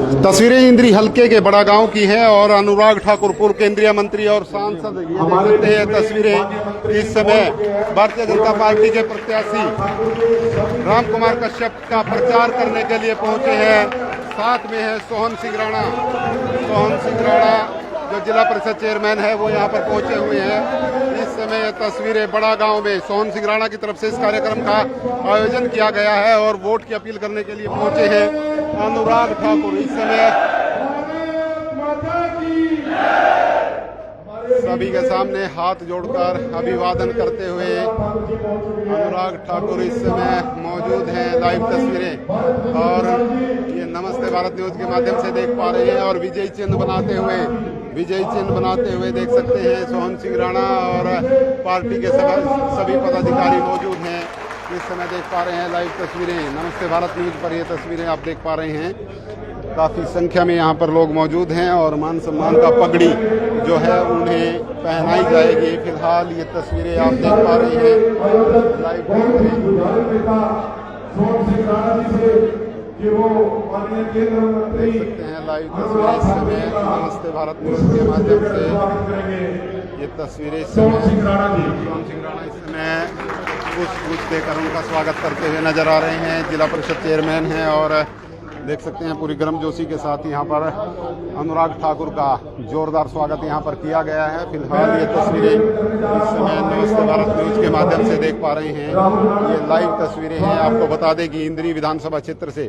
तस्वीरें इंद्री हलके के बड़ा गांव की है और अनुराग ठाकुर पूर्व केंद्रीय मंत्री और सांसद ये देख सकते हैं तस्वीरें। इस समय भारतीय जनता पार्टी के प्रत्याशी राम कुमार कश्यप का प्रचार करने के लिए पहुंचे हैं। साथ में है सोहन सिंह राणा। सोहन सिंह राणा जो जिला परिषद चेयरमैन है वो यहाँ पर पहुंचे हुए हैं। इस समय ये तस्वीरें बड़ा गांव में सोहन सिंह राणा की तरफ से इस कार्यक्रम का आयोजन किया गया है और वोट की अपील करने के लिए पहुंचे हैं अनुराग ठाकुर। इस समय सभी के सामने हाथ जोड़कर अभिवादन करते हुए अनुराग ठाकुर इस समय मौजूद हैं। लाइव तस्वीरें और ये नमस्ते भारत न्यूज के माध्यम से देख पा रहे हैं और विजय चिन्ह बनाते हुए देख सकते हैं सोहन सिंह राणा और पार्टी के सभी पदाधिकारी मौजूद हैं। इस समय देख पा रहे हैं लाइव तस्वीरें नमस्ते भारत न्यूज पर। ये तस्वीरें आप देख पा रहे हैं। काफ़ी संख्या में यहाँ पर लोग मौजूद हैं और मान सम्मान का पगड़ी जो है उन्हें पहनाई जाएगी। फिलहाल ये तस्वीरें आप देख पा रहे हैं लाइव देख सकते हैं लाइव तस्वीरें इस समय नमस्ते भारत न्यूज के माध्यम से। ये तस्वीरें इस समय सोहन सिंह राणा इस समय कुछ देकर उनका स्वागत करते हुए नजर आ रहे हैं। जिला परिषद चेयरमैन हैं और देख सकते हैं पूरी गर्मजोशी के साथ यहाँ पर अनुराग ठाकुर का जोरदार स्वागत यहाँ पर किया गया है। फिलहाल ये तस्वीरें इस समय नमस्ते भारत न्यूज के माध्यम से देख पा रहे हैं। ये लाइव तस्वीरें हैं। आपको बता दें कि इंद्री विधानसभा क्षेत्र से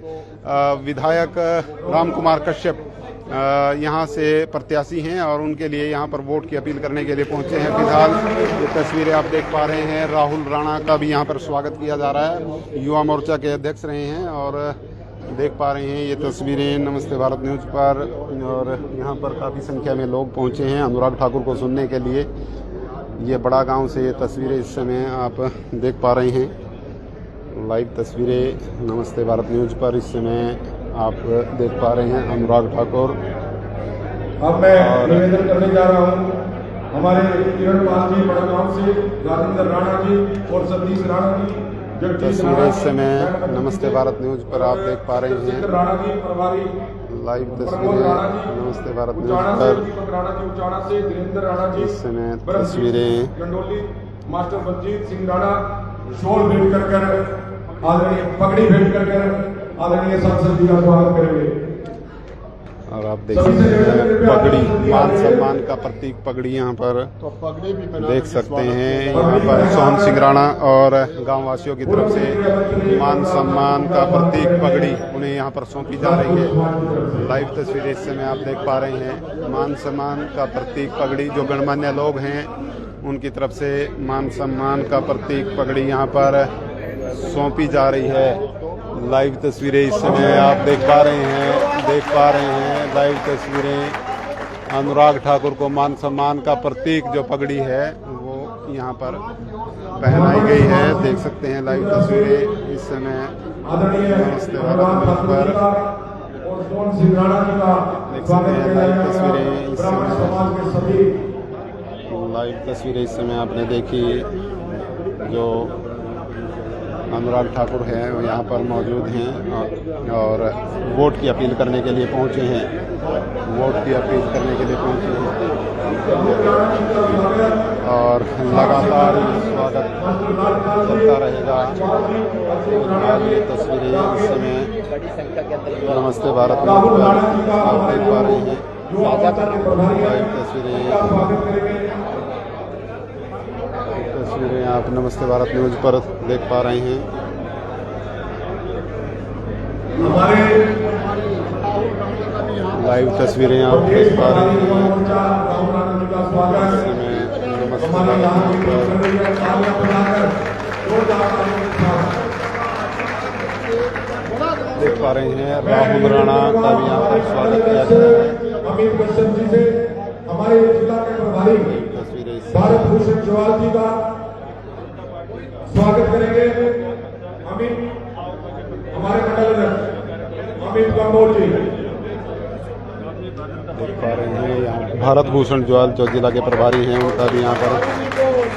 विधायक राम कुमार कश्यप यहाँ से प्रत्याशी हैं और उनके लिए यहाँ पर वोट की अपील करने के लिए पहुँचे हैं। फिलहाल ये तस्वीरें आप देख पा रहे हैं। राहुल राणा का भी यहाँ पर स्वागत किया जा रहा है। युवा मोर्चा के अध्यक्ष रहे हैं और देख पा रहे हैं ये तस्वीरें नमस्ते भारत न्यूज पर। और यहाँ पर काफ़ी संख्या में लोग पहुँचे हैं अनुराग ठाकुर को सुनने के लिए। ये बड़ा गांव से ये तस्वीरें इस समय आप देख पा रहे हैं। लाइव तस्वीरें नमस्ते भारत न्यूज पर इस समय आप देख पा रहे हैं अनुराग ठाकुर। अब मैं निवेदन करने जा रहा हूँ हमारे किरण पाल जी बड़ा गांव से, राजेंद्र राणा जी और सतीश राणा जी। तस्वीरें इस समय नमस्ते भारत न्यूज पर आप देख पा रहे हैं। लाइव तस्वीरें नमस्ते भारत न्यूज पर इस समय तस्वीरें मास्टर बलजीत सिंह राणा शॉल भेंट कर आदरणीय पगड़ी भेंट कर आदरणीय सांसद जी का स्वागत करेंगे। और आप देख सकते हैं पगड़ी मान सम्मान का प्रतीक पगड़ी यहाँ पर देख सकते हैं। यहाँ पर सोहन सिंह राणा और गांव वासियों की तरफ से मान सम्मान का प्रतीक पगड़ी उन्हें यहाँ पर सौंपी जा रही है। लाइव तस्वीरें इस समय आप देख पा रहे हैं। मान सम्मान का प्रतीक पगड़ी जो गणमान्य लोग हैं उनकी तरफ से मान सम्मान का प्रतीक पगड़ी यहाँ पर सौंपी जा रही है। लाइव तस्वीरें इस समय आप देख पा रहे हैं लाइव तस्वीरें अनुराग ठाकुर को मान सम्मान का प्रतीक जो पगड़ी है वो यहाँ पर पहनाई गई है। देख सकते हैं लाइव तस्वीरें इस समय नमस्ते भारत न्यूज पर देख सकते हैं लाइव तस्वीरें इस समय। लाइव तस्वीरें इस समय आपने देखी जो अनुराग ठाकुर हैं वो यहाँ पर मौजूद हैं और वोट की अपील करने के लिए पहुँचे हैं। वोट की अपील करने के लिए पहुँचे हैं और लगातार स्वागत चलता रहेगा। ये तस्वीरें इस समय नमस्ते भारत न्यूज पर आप देख पा रहे हैं। तस्वीरें आप नमस्ते भारत न्यूज पर देख पा रहे हैं। लाइव तस्वीरें आप देख पा रहे हैं। नमस्ते भारत न्यूज पर देख पा रहे हैं। राहुल राणा का भी यहाँ पर स्वागत किया जा रहा है। अमित कश्यप जी से हमारे जिला के प्रभारी तस्वीरें भारत भूषण जोहार जी का स्वागत करेंगे। अमित हमारे मंडल अमित कंबोज जी देख पा रहे हैं। यहाँ भारत भूषण जोहार जो जिला के प्रभारी हैं उनका भी यहाँ पर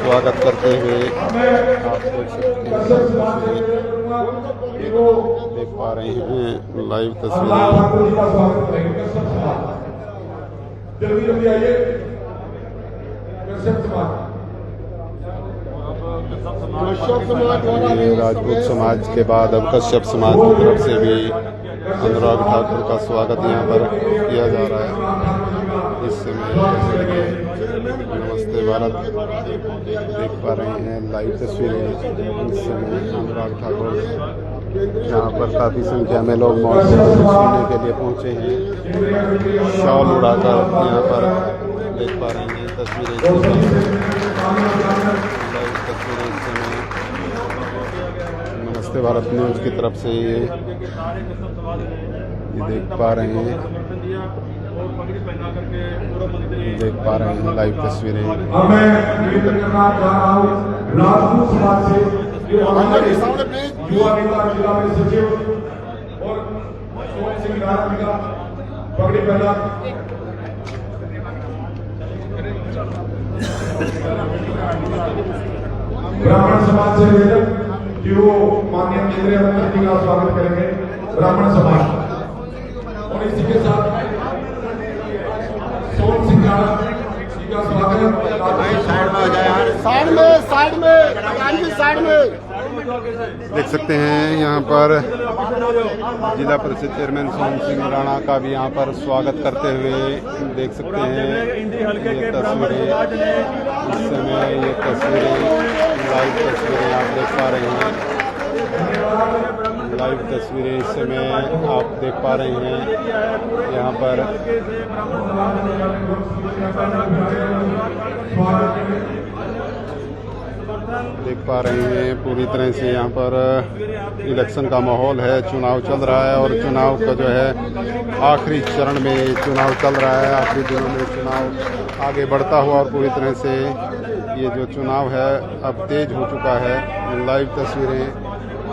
स्वागत करते हुए आप देख सकते हैं, देख पा रहे हैं लाइव तस्वीरें। जल्दी जल्दी आइए। राजपूत समाज के बाद अब कश्यप समाज की तरफ से भी अनुराग ठाकुर का स्वागत यहाँ पर किया जा रहा है। इस समय नमस्ते भारत देख पा रहे हैं लाइव तस्वीरें। इस समय अनुराग ठाकुर यहाँ पर काफ़ी संख्या में लोग मौजूद सुनने के लिए पहुँचे हैं। शॉल उड़ाकर यहाँ पर देख पा रहे हैं तस्वीरें। इस समय नमस्ते भारत न्यूज़ की तरफ से ये देख पा रहे हैं, देख पा रहे हैं लाइव तस्वीरें। मैं निवेदन करना चाह रहा हूँ राजपूत समाज से युवा नेता जिला में सचिव और सोहन सिंह राणा जी का पगड़ी पहना। ब्राह्मण समाज से निवेदन कि वो माननीय केंद्रीय मंत्री जी का स्वागत करेंगे। ब्राह्मण समाज और इसी के साथ सोहन सिंह राणा जी का स्वागत। साइड में देख सकते हैं यहाँ पर जिला परिषद चेयरमैन सोहन सिंह राणा का भी यहाँ पर स्वागत करते हुए देख सकते हैं ये तस्वीरें। इस समय ये तस्वीरें लाइव तस्वीरें आप देख पा रहे हैं। लाइव तस्वीरें इस समय आप देख पा रहे हैं यहाँ पर। देख पा रहे हैं पूरी तरह से यहाँ पर इलेक्शन का माहौल है। चुनाव चल रहा है और चुनाव का जो है आखिरी चरण में चुनाव चल रहा है। आखिरी दिनों में चुनाव आगे बढ़ता हुआ और पूरी तरह से ये जो चुनाव है अब तेज हो चुका है। लाइव तस्वीरें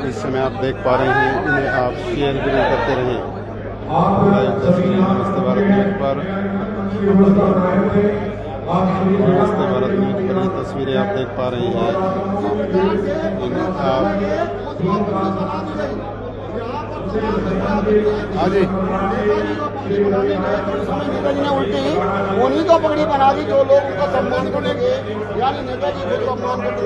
इस समय आप देख पा रहे हैं, इन्हें आप शेयर भी करते रहें। लाइव तस्वीरें नमस्ते भारत न्यूज़ पर, नमस्ते भारत न्यूज़ पर ये तस्वीरें आप देख पा रहे हैं। हाँ जी, उल्टी उन्हीं को पगड़ी बना दी जो लोग उनका सम्मान करेंगे, यानी नेताजी को सम्मान करते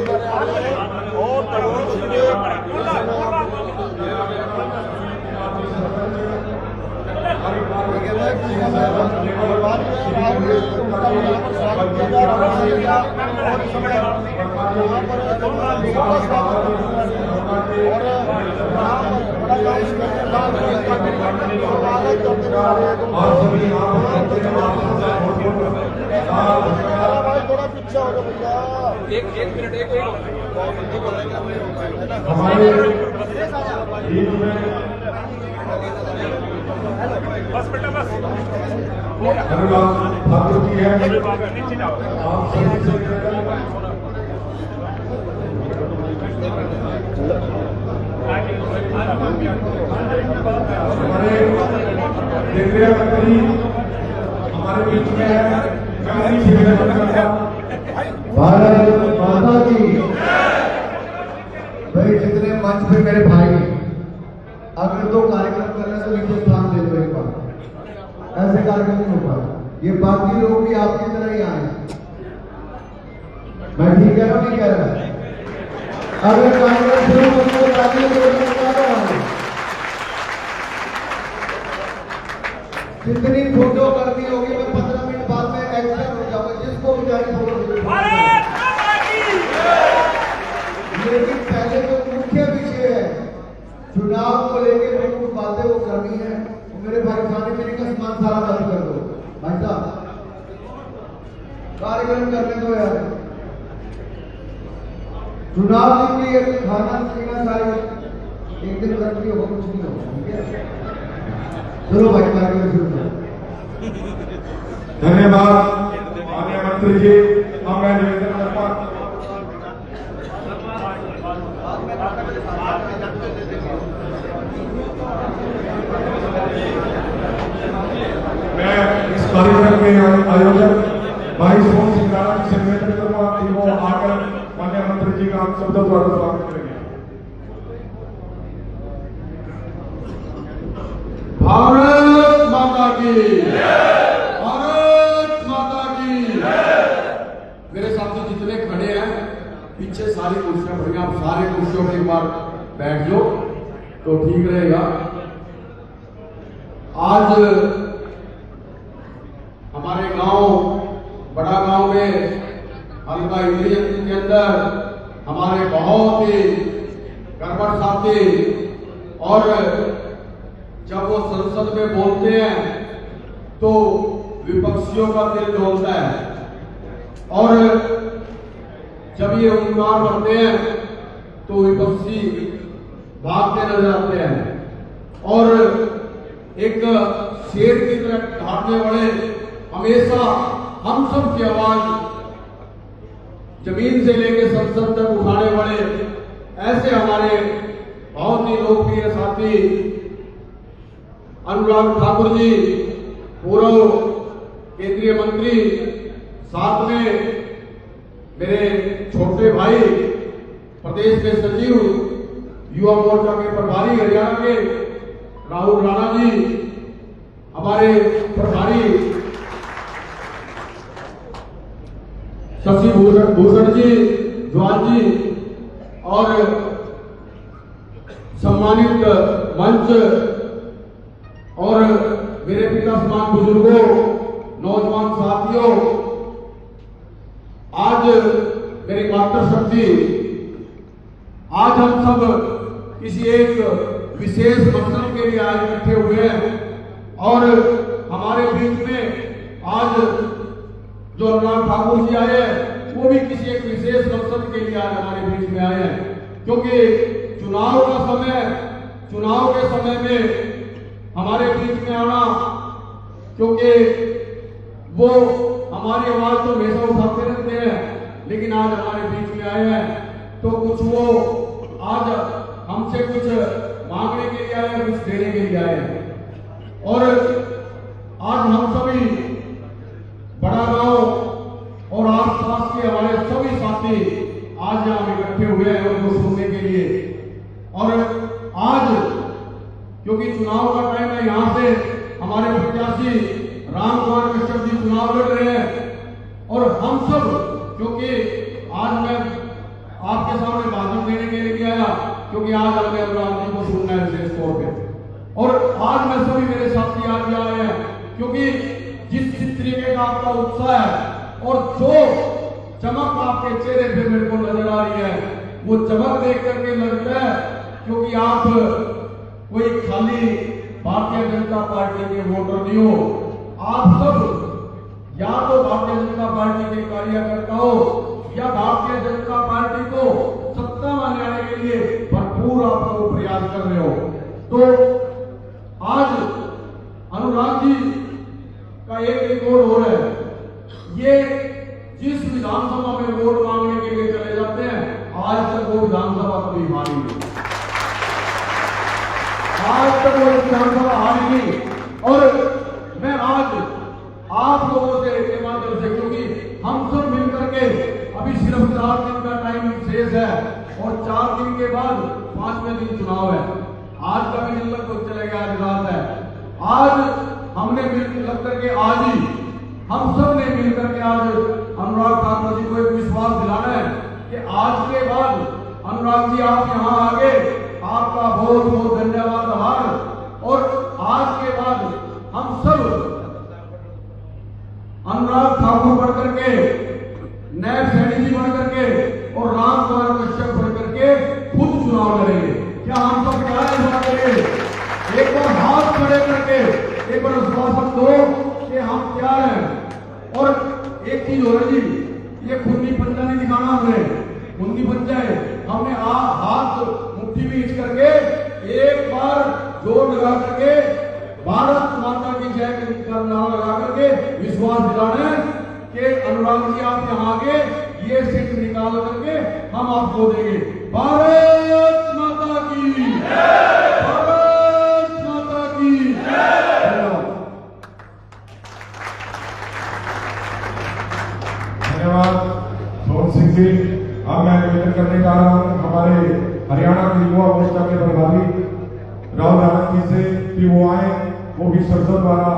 थोड़ा पीछे हो गया भैया। एक मिनट बस बेटा बस ठाकुर जी है। हमारे केंद्रीय मंत्री हमारे बीच में है। भारत माता की। भाई जितने मंच पे मेरे भाई अगर तो कार्यक्रम कर रहे हैं तो नीचे स्थान दे दो एक बार। ऐसे कार्यक्रम नहीं हो पाए। ये बाकी लोग भी आपकी तरह ही आए। मैं ठीक कह रहा हूँ नहीं कह रहा? अगर कार्यक्रम शुरू करते हो ताकि जितनी फोटो करनी होगी मैं 15 मिनट बाद में एक्स्ट्रा हो जाऊंगा जिसको भी जाए फोटो। लेकिन पहले जो मुख्य विषय है चुनाव को लेकर प्रमुख बातें वो करनी है। मेरे भाई खाने पीने का सामान सारा बंद कर दो भाई साहब, कार्यक्रम करने दो यार। चुनाव के लिए खाना पीना सारे एक दिन रख लियो, कुछ नहीं होगा। ठीक है, चलो भाई कार्यक्रम शुरू करो। धन्यवाद माननीय मंत्री जी। अब मैं निवेदन करता मैं इस कार्यक्रम के आयोजक भाई सोहन सिंह राणा जी से निवेदन करूंगा कि वो आकर जी का हम शब्दों द्वारा स्वागत करेंगे। भारत माता की, भारत माता की। मेरे साथी जितने खड़े हैं पीछे सारी कुर्सियां पड़ी, आप सारे कुर्सियों पर एक बार बैठ जाओ तो ठीक रहेगा। आज हमारे गांव बड़ा गांव में हल्का इंद्रियन के अंदर हमारे बहुत ही गड़बड़ साथी, और जब वो संसद में बोलते हैं तो विपक्षियों का दिल डोलता है, और जब ये उम्मीदवार बनते हैं तो विपक्षी भागते नजर आते हैं, और एक शेर की तरह ढांढने वाले हमेशा हम सब की आवाज जमीन से लेकर संसद तक उठाने वाले ऐसे हमारे बहुत ही लोकप्रिय साथी अनुराग ठाकुर जी, पूर्व केंद्रीय मंत्री, साथ में मेरे छोटे भाई प्रदेश के सचिव, युवा मोर्चा के प्रभारी हरियाणा के राहुल राणा जी, हमारे प्रभारी शशि भूषण जी, जवान जी, और सम्मानित मंच और मेरे पिता समान बुजुर्गों, नौजवान साथियों, आज मेरी मातृशक्ति, आज हम सब किसी एक विशेष मकसद के लिए आज इकट्ठे हुए हैं, और हमारे बीच में आज जो अनुराग ठाकुर जी आए हैं वो भी किसी एक विशेष मकसद के लिए आज हमारे बीच में आए हैं, क्योंकि चुनाव के समय में हमारे बीच में आना, क्योंकि वो हमारी आवाज तो हमेशा उठाते रहते हैं, लेकिन आज हमारे बीच में आए हैं तो कुछ वो आज हमसे कुछ मांगने के लिए आए, कुछ देने के लिए आए हैं। और आज हम सभी बड़ा गांव और आसपास के हमारे सभी साथी आज यहां इकट्ठे हुए हैं उनको सुनने के लिए। और आज क्योंकि चुनाव का टाइम है, यहां से हमारे प्रत्याशी राम कुमार कश्यप जी चुनाव लड़ रहे हैं, और हम सब क्योंकि आज मैं आपके सामने भाषण देने के लिए आया, क्योंकि आज हमें अनुराग जी को सुनना है विशेष तौर पे। और आज मैं सभी मेरे साथी आज आए हैं क्योंकि जिस तरीके का आपका उत्साह है और जो चमक आपके चेहरे पे मेरे को नजर आ रही है, वो चमक देख करके लगता है क्योंकि आप कोई खाली भारतीय जनता पार्टी के वोटर नहीं हो, आप सब या तो भारतीय जनता पार्टी के कार्यकर्ता हो या भारतीय जनता पार्टी को सत्ता में लाने के लिए भरपूर आप लोग प्रयास कर रहे हो। तो आज अनुराग जी का एक रिकॉर्ड हो रहा है, ये जिस विधानसभा में वोट मांगने के लिए चले जाते हैं, आज तक वो विधानसभा कभी हारी नहीं, आज तक वो विधानसभा हारी नहीं। और मैं आज आप लोगों से के माध्यम से, क्योंकि हम सब मिलकर के अभी सिर्फ 4 दिन का टाइम शेष है और 4 दिन के बाद 5वें दिन चुनाव है, आज का भी दिन लगभग चलेगा, आज रात है। आज हमने मिल लग करके आज ही हम सब ने मिलकर के आज अनुराग ठाकुर जी को एक विश्वास दिलाना है कि आज के बाद अनुराग जी आप यहाँ आ गए, आपका बहुत बहुत धन्यवाद आभार। और आज के बाद हम सब अनुराग ठाकुर बढ़ करके, नैब सैनी जी बढ़ करके और राम कुमार कश्यप बढ़ करके खुद चुनाव लड़ेंगे। क्या हम सब क्या करेंगे? एक बार हाथ खड़े करके एक बार विश्वास दो कि हम तैयार हैं। और एक चीज हो रही जी, ये खूनी पंजा नहीं दिखाना, हमने खूनी पंजा है, हमने हाथ मुट्ठी बीच करके एक बार जोर लगा करके भारत माता की जय का नारा लगा करके विश्वास दिलाना है कि अनुराग जी आप यहाँ आगे ये सीट निकाल करके हम आपको देंगे। भारत माता की, भारत माता की। धन्यवाद सोहन सिंह जी। अब मैं निवेदन करने जा रहा हूँ हमारे हरियाणा के युवा मोर्चा के प्रभारी राहुल आनंद जी से कि वो आए, वो भी संसद द्वारा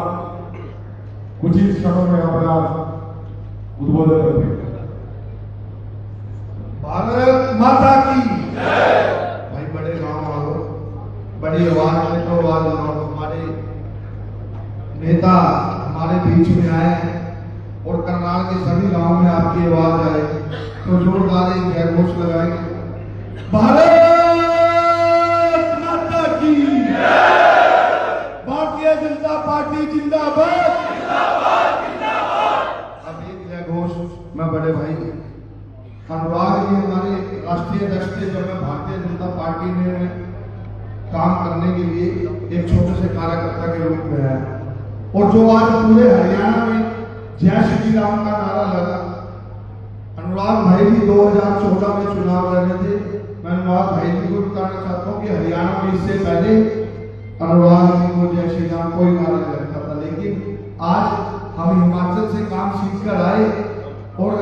कुछ ही क्षणों में अपना उद्बोधन करते। भारत माता की भाई, बड़े गांव वालों, बड़ी आवाज में तो आवाज लगाओ। हमारे नेता हमारे बीच में आए हैं और करनाल के सभी गांवों में आपकी आवाज आए तो जोरदार एक जय घोष लगाएंगे। भारत माता की, भारतीय जनता पार्टी जिंदाबाद। अब एक जय घोष मैं बड़े भाई अनुराग जी हमारे राष्ट्रीय अध्यक्ष थे जब मैं भारतीय जनता पार्टी में काम करने के लिए एक छोटे से कार्यकर्ता के रूप में आया, और जो आज पूरे हरियाणा में जय श्री राम का नारा लगा। अनुराग भाई भी 2014 में चुनाव लड़े थे। मैं अनुराग भाई जी को बताना चाहता हूँ कि हरियाणा में इससे पहले अनुराग जी को जय श्री राम कोई नारा नहीं लगता था, लेकिन आज हम हिमाचल से काम सीख कर आए और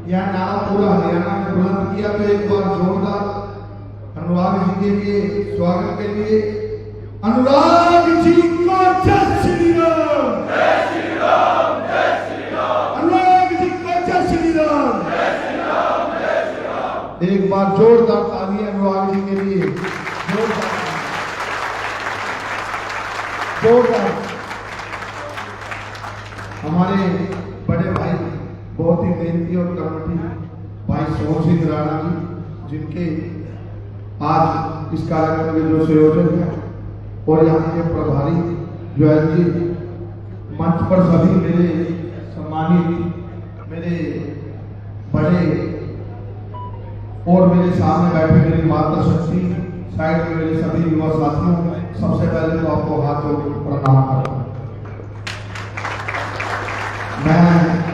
यह नारा पूरा हरियाणा में बुलंद किया। तो एक बार जोरदार अनुराग जी के लिए, स्वागत के लिए अनुराग जी को जय श्री राम। जय श्री राम, जय श्री राम। अनुराग जी को जय श्री राम, जय श्री राम, जय श्री राम। एक बार जोरदार ताली अनुराग जी के लिए, जोरदार। हमारे बड़े भाई बहुत ही मेहनती और कर्मठी भाई सोहन सिंह राणा जी, जिनके आज इस कार्यक्रम के जो संयोजक हैं और यहाँ के प्रभारी जॉयल जी, मंच पर सभी मेरे सम्मानित, मेरे बड़े और मेरे सामने बैठे मेरी माता शक्ति, साइड में मेरे सभी युवा साथियों, सबसे पहले तो आपको हाथ जोड़ प्रणाम करता हूँ।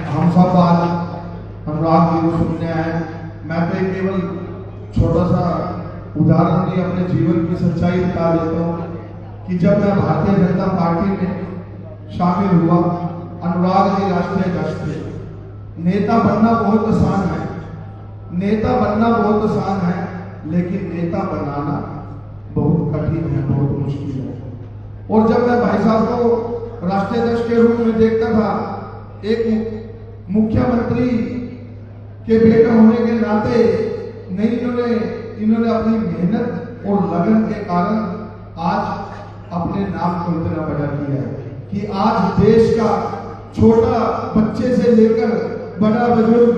हम सब आज अनुराग जी को सुनने आए। मैं तो केवल छोटा सा उदाहरण नहीं, अपने जीवन की सच्चाई बता देता हूँ कि जब मैं भारतीय जनता पार्टी में शामिल हुआ, अनुराग जी राष्ट्रीय अध्यक्ष थे। नेता बनना बहुत आसान है, नेता बनना बहुत आसान है, लेकिन नेता बनाना बहुत कठिन है, बहुत मुश्किल है। और जब मैं भाई साहब को राष्ट्रीय अध्यक्ष के रूप में देखता था, एक मुख्यमंत्री के बेटा होने के नाते नहीं, इन्होंने अपनी मेहनत और लगन के कारण आज अपने नाम को इतना बड़ा किया है कि आज देश का छोटा बच्चे से लेकर बड़ा बुजुर्ग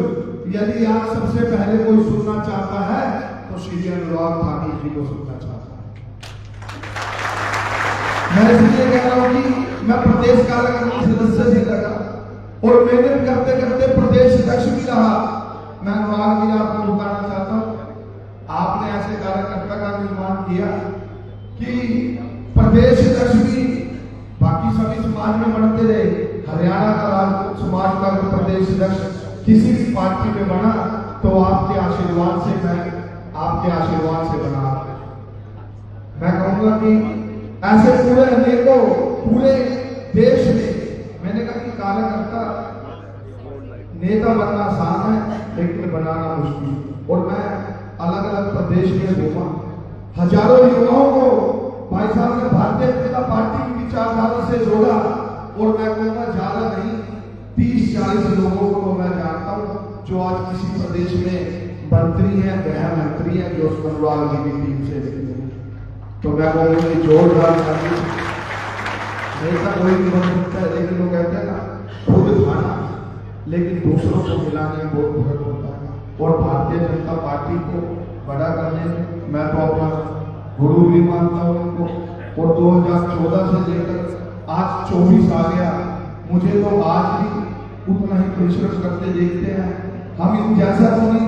यदि आज सबसे पहले कोई सुनना चाहता है तो श्री अनुराग ठाकुर जी को सुनना चाहता है। मैं इसलिए कह रहा हूं कि मैं प्रदेश कार्यकारिणी सदस्य से लगा और मेहनत करते करते प्रदेश अध्यक्ष भी रहा। मैं अनुराग जी आपको बताना चाहता हूं, आपने ऐसे कार्यकर्ता का निर्माण किया कि प्रदेश अध्यक्ष भी बाकी सभी समाज में बनते रहे। हरियाणा का समाज का प्रदेश अध्यक्ष किसी भी पार्टी में बना तो आपके आशीर्वाद से, मैं आपके आशीर्वाद से बना। मैं कहूंगा कि ऐसे पूरे अनेकों पूरे देश में मैंने कहा कि कार्यकर्ता नेता बनना आसान है लेकिन बनाना मुश्किल। और मैं अलग अलग प्रदेश में घूमा, हजारों युवाओं को भाई साहब ने भारतीय जनता पार्टी की विचारधारा से जोड़ा और मैं कहूँगा ज्यादा नहीं 30-40 लोगों को मैं जानता हूँ जो आज किसी प्रदेश में मंत्री हैं, गृह मंत्री हैं, जो अनुराग जी की टीम से लेते हैं। तो मैं कहूँगा कि जोरदार नेता कोई भी बन सकता है, लेकिन वो कहते हैं ना खुद खाना लेकिन दूसरों को खिलाने में बहुत फर्क होता है। और भारतीय जनता पार्टी को बड़ा करने में मैं तो अपना गुरु भी मानता हूँ उनको। और 2014 से लेकर आज 24 आ गया, मुझे तो आज भी उतना ही परिश्रम करते देखते हैं। हम इन जैसा तो नहीं,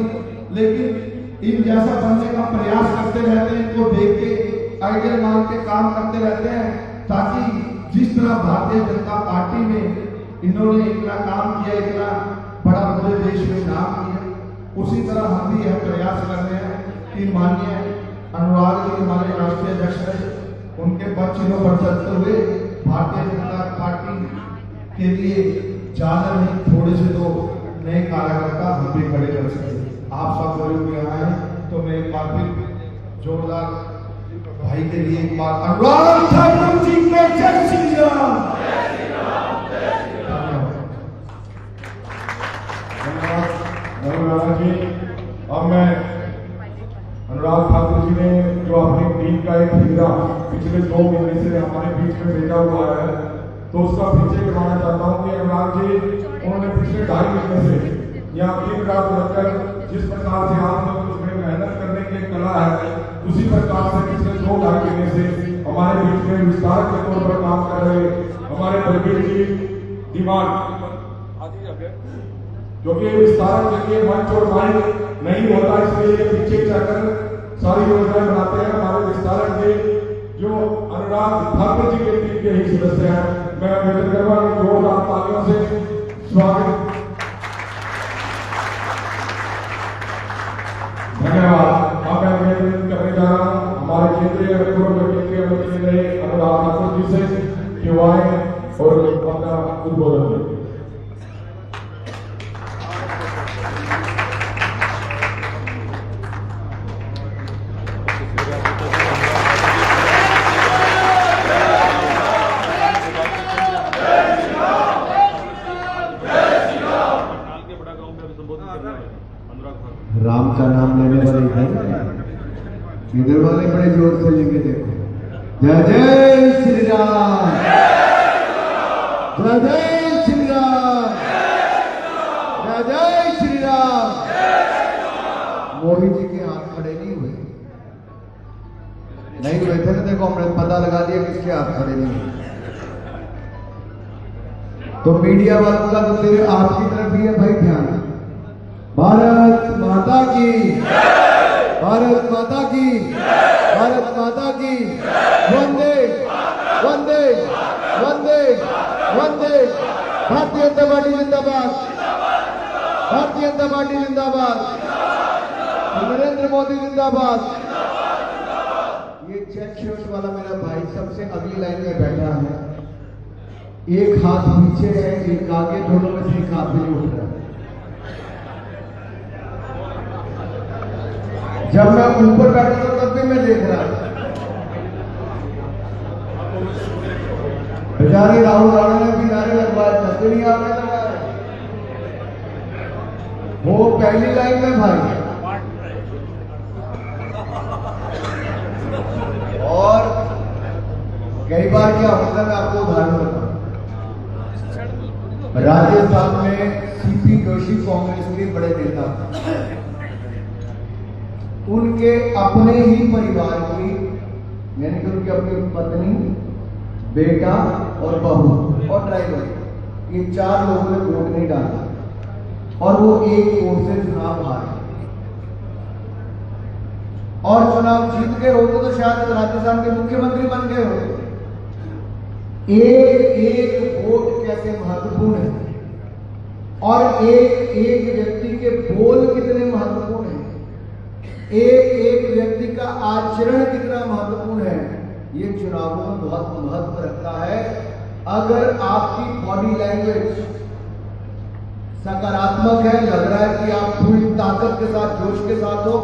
लेकिन इन जैसा बनने का प्रयास करते रहते हैं, इनको देख के आइडिया मान के काम करते रहते हैं, ताकि जिस तरह भारतीय जनता पार्टी में इन्होंने इतना काम किया, इतना बड़ा पूरे देश में नाम किया, उसी तरह हम भी यह प्रयास कर रहे हैं कि माननीय अनुराग जी हमारे राष्ट्रीय अध्यक्ष है, उनके पद चिन्हों पर चलते हुए भारतीय जनता पार्टी के लिए ज्यादा नहीं थोड़े से तो नए कार्यकर्ता हम भी खड़े कर सके। आप सब लोग यहाँ आए तो मैं एक बार फिर जोरदार भाई के लिए एक बार अनुराग ठाकुर जी के जय श्री राम। धन्यवाद जी। अब मैं अनुराग ठाकुर जी ने जो अपनी टीम का एक हीरा पिछले 2 महीने से हमारे बीच में भेजा हुआ है, तो उसका परिचय करवाना चाहता हूँ कि अनुराग जी उन्होंने पिछले 2.5 महीने से यहाँ दिन रात रहकर जिस प्रकार से आप लोग उसमें मेहनत करने की कला है, उसी प्रकार से पिछले 2-2.5 महीने से हमारे बीच में विस्तार के तौर पर काम कर रहे हमारे बलबीर जी डिमांड, क्योंकि विस्तार के लिए मंच और माइक नहीं होता, इसलिए ये पीछे जाकर सारी योजनाएं बनाते हैं। हमारे विस्तारक जी जो अनुराग ठाकुर जी के टीम के ही सदस्य हैं, मैं आवेदन करूंगा कि जोरदार तालियों से स्वागत। धन्यवाद। अब मैं आवेदन करने जा रहा हूँ हमारे केंद्रीय केंद्रीय मंत्री रहे अनुराग ठाकुर जी से कि वो आए और अपना उद्बोधन दें। राम का नाम लेने वाले हैं, इधर वाले बड़े जोर से लेंगे। देखो, जय जय श्री राम, जय जय श्री राम, जय जय श्री राम। मोदी जी के हाथ खड़े नहीं हुए, नहीं हुए थे ना। देखो हमने पता लगा दिया किसके हाथ खड़े नहीं हुए। तो मीडिया वालों का तो तेरे आपकी तरफ भी है भाई, ध्यान। भारत माता की, भारत माता की, भारत माता की। वंदे वंदे वंदे वंदे। भारतीय जनता पार्टी जिंदाबाद, भारतीय जनता पार्टी जिंदाबाद, नरेंद्र मोदी जिंदाबाद। ये चेक शर्ट वाला मेरा भाई सबसे अगली लाइन में बैठा है, एक हाथ पीछे है एक आगे, दोनों में से एक हाथ भी नहीं उठ रहा है। जब मैं ऊपर बैठा था तब भी मैं देख रहा था। बेचारे राहुल गांधी ने भी नारे लगवाए, तब नहीं आपने लगाए। वो पहली लाइन में भाई, और कई बार क्या होता है, मैं आपको उदाहरण बताऊं। राजस्थान में सीपी जोशी कांग्रेस के बड़े नेता, उनके अपने ही परिवार की, यानी कि उनकी अपनी पत्नी, बेटा और बहू और ड्राइवर, ये 4 लोगों ने वोट नहीं डाला और वो एक वोट से चुनाव हारे। और चुनाव जीत गए होते तो शायद राजस्थान के मुख्यमंत्री बन गए होते। एक वोट कैसे महत्वपूर्ण है और एक व्यक्ति के बोल कितने महत्वपूर्ण हैं, एक व्यक्ति का आचरण कितना महत्वपूर्ण है, ये चुनावों में बहुत महत्व रखता है। अगर आपकी बॉडी लैंग्वेज सकारात्मक है, लग रहा है कि आप पूरी ताकत के साथ, जोश के साथ हो,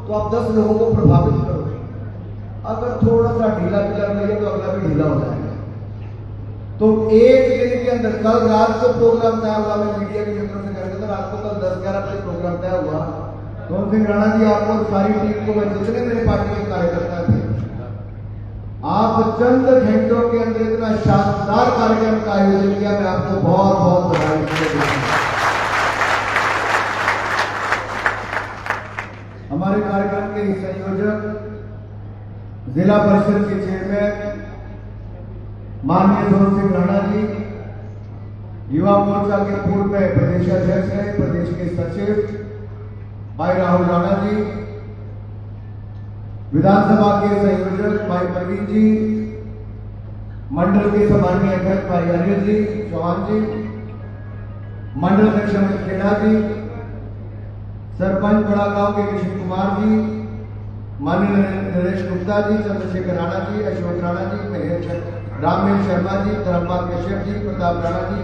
तो आप 10 लोगों को प्रभावित करोगे। अगर थोड़ा सा ढीला ढीला रहिए तो अगला भी ढीला हो जाएगा। तो एक दिन के अंदर, कल रात को प्रोग्राम तय हुआ, मैं मीडिया के मित्रों से कह रहा था, रात को कल 10-11 बजे प्रोग्राम तय हुआ। सोम सिंह राणा जी, आपको सारी टीम को, मैं जितने मेरे पार्टी के कार्यकर्ता थे, आप चंद घंटों के अंदर इतना शानदार कार्यक्रम का आयोजन किया, मैं आपको बहुत बहुत बधाई देता हूं। हमारे कार्यक्रम के संयोजक, जिला परिषद के चेयरमैन माननीय सोम सिंह राणा जी, युवा मोर्चा के पूर्व में प्रदेश अध्यक्ष हैं, प्रदेश के सचिव भाई राहुल राणा जी, विधानसभा के संयोजक भाई प्रवीण जी, मंडल के सम्मानीय अध्यक्ष भाई अनिल जी चौहान जी, मंडल अध्यक्ष अमित खेड़ा जी, सरपंच बड़ा गांव के कृष्ण कुमार जी, माननीय नरेश गुप्ता जी, चंद्रशेखर राणा जी, अशोक राणा जी, रामेश शर्मा जी, धर्मपाल कश्यप जी, प्रताप राणा जी,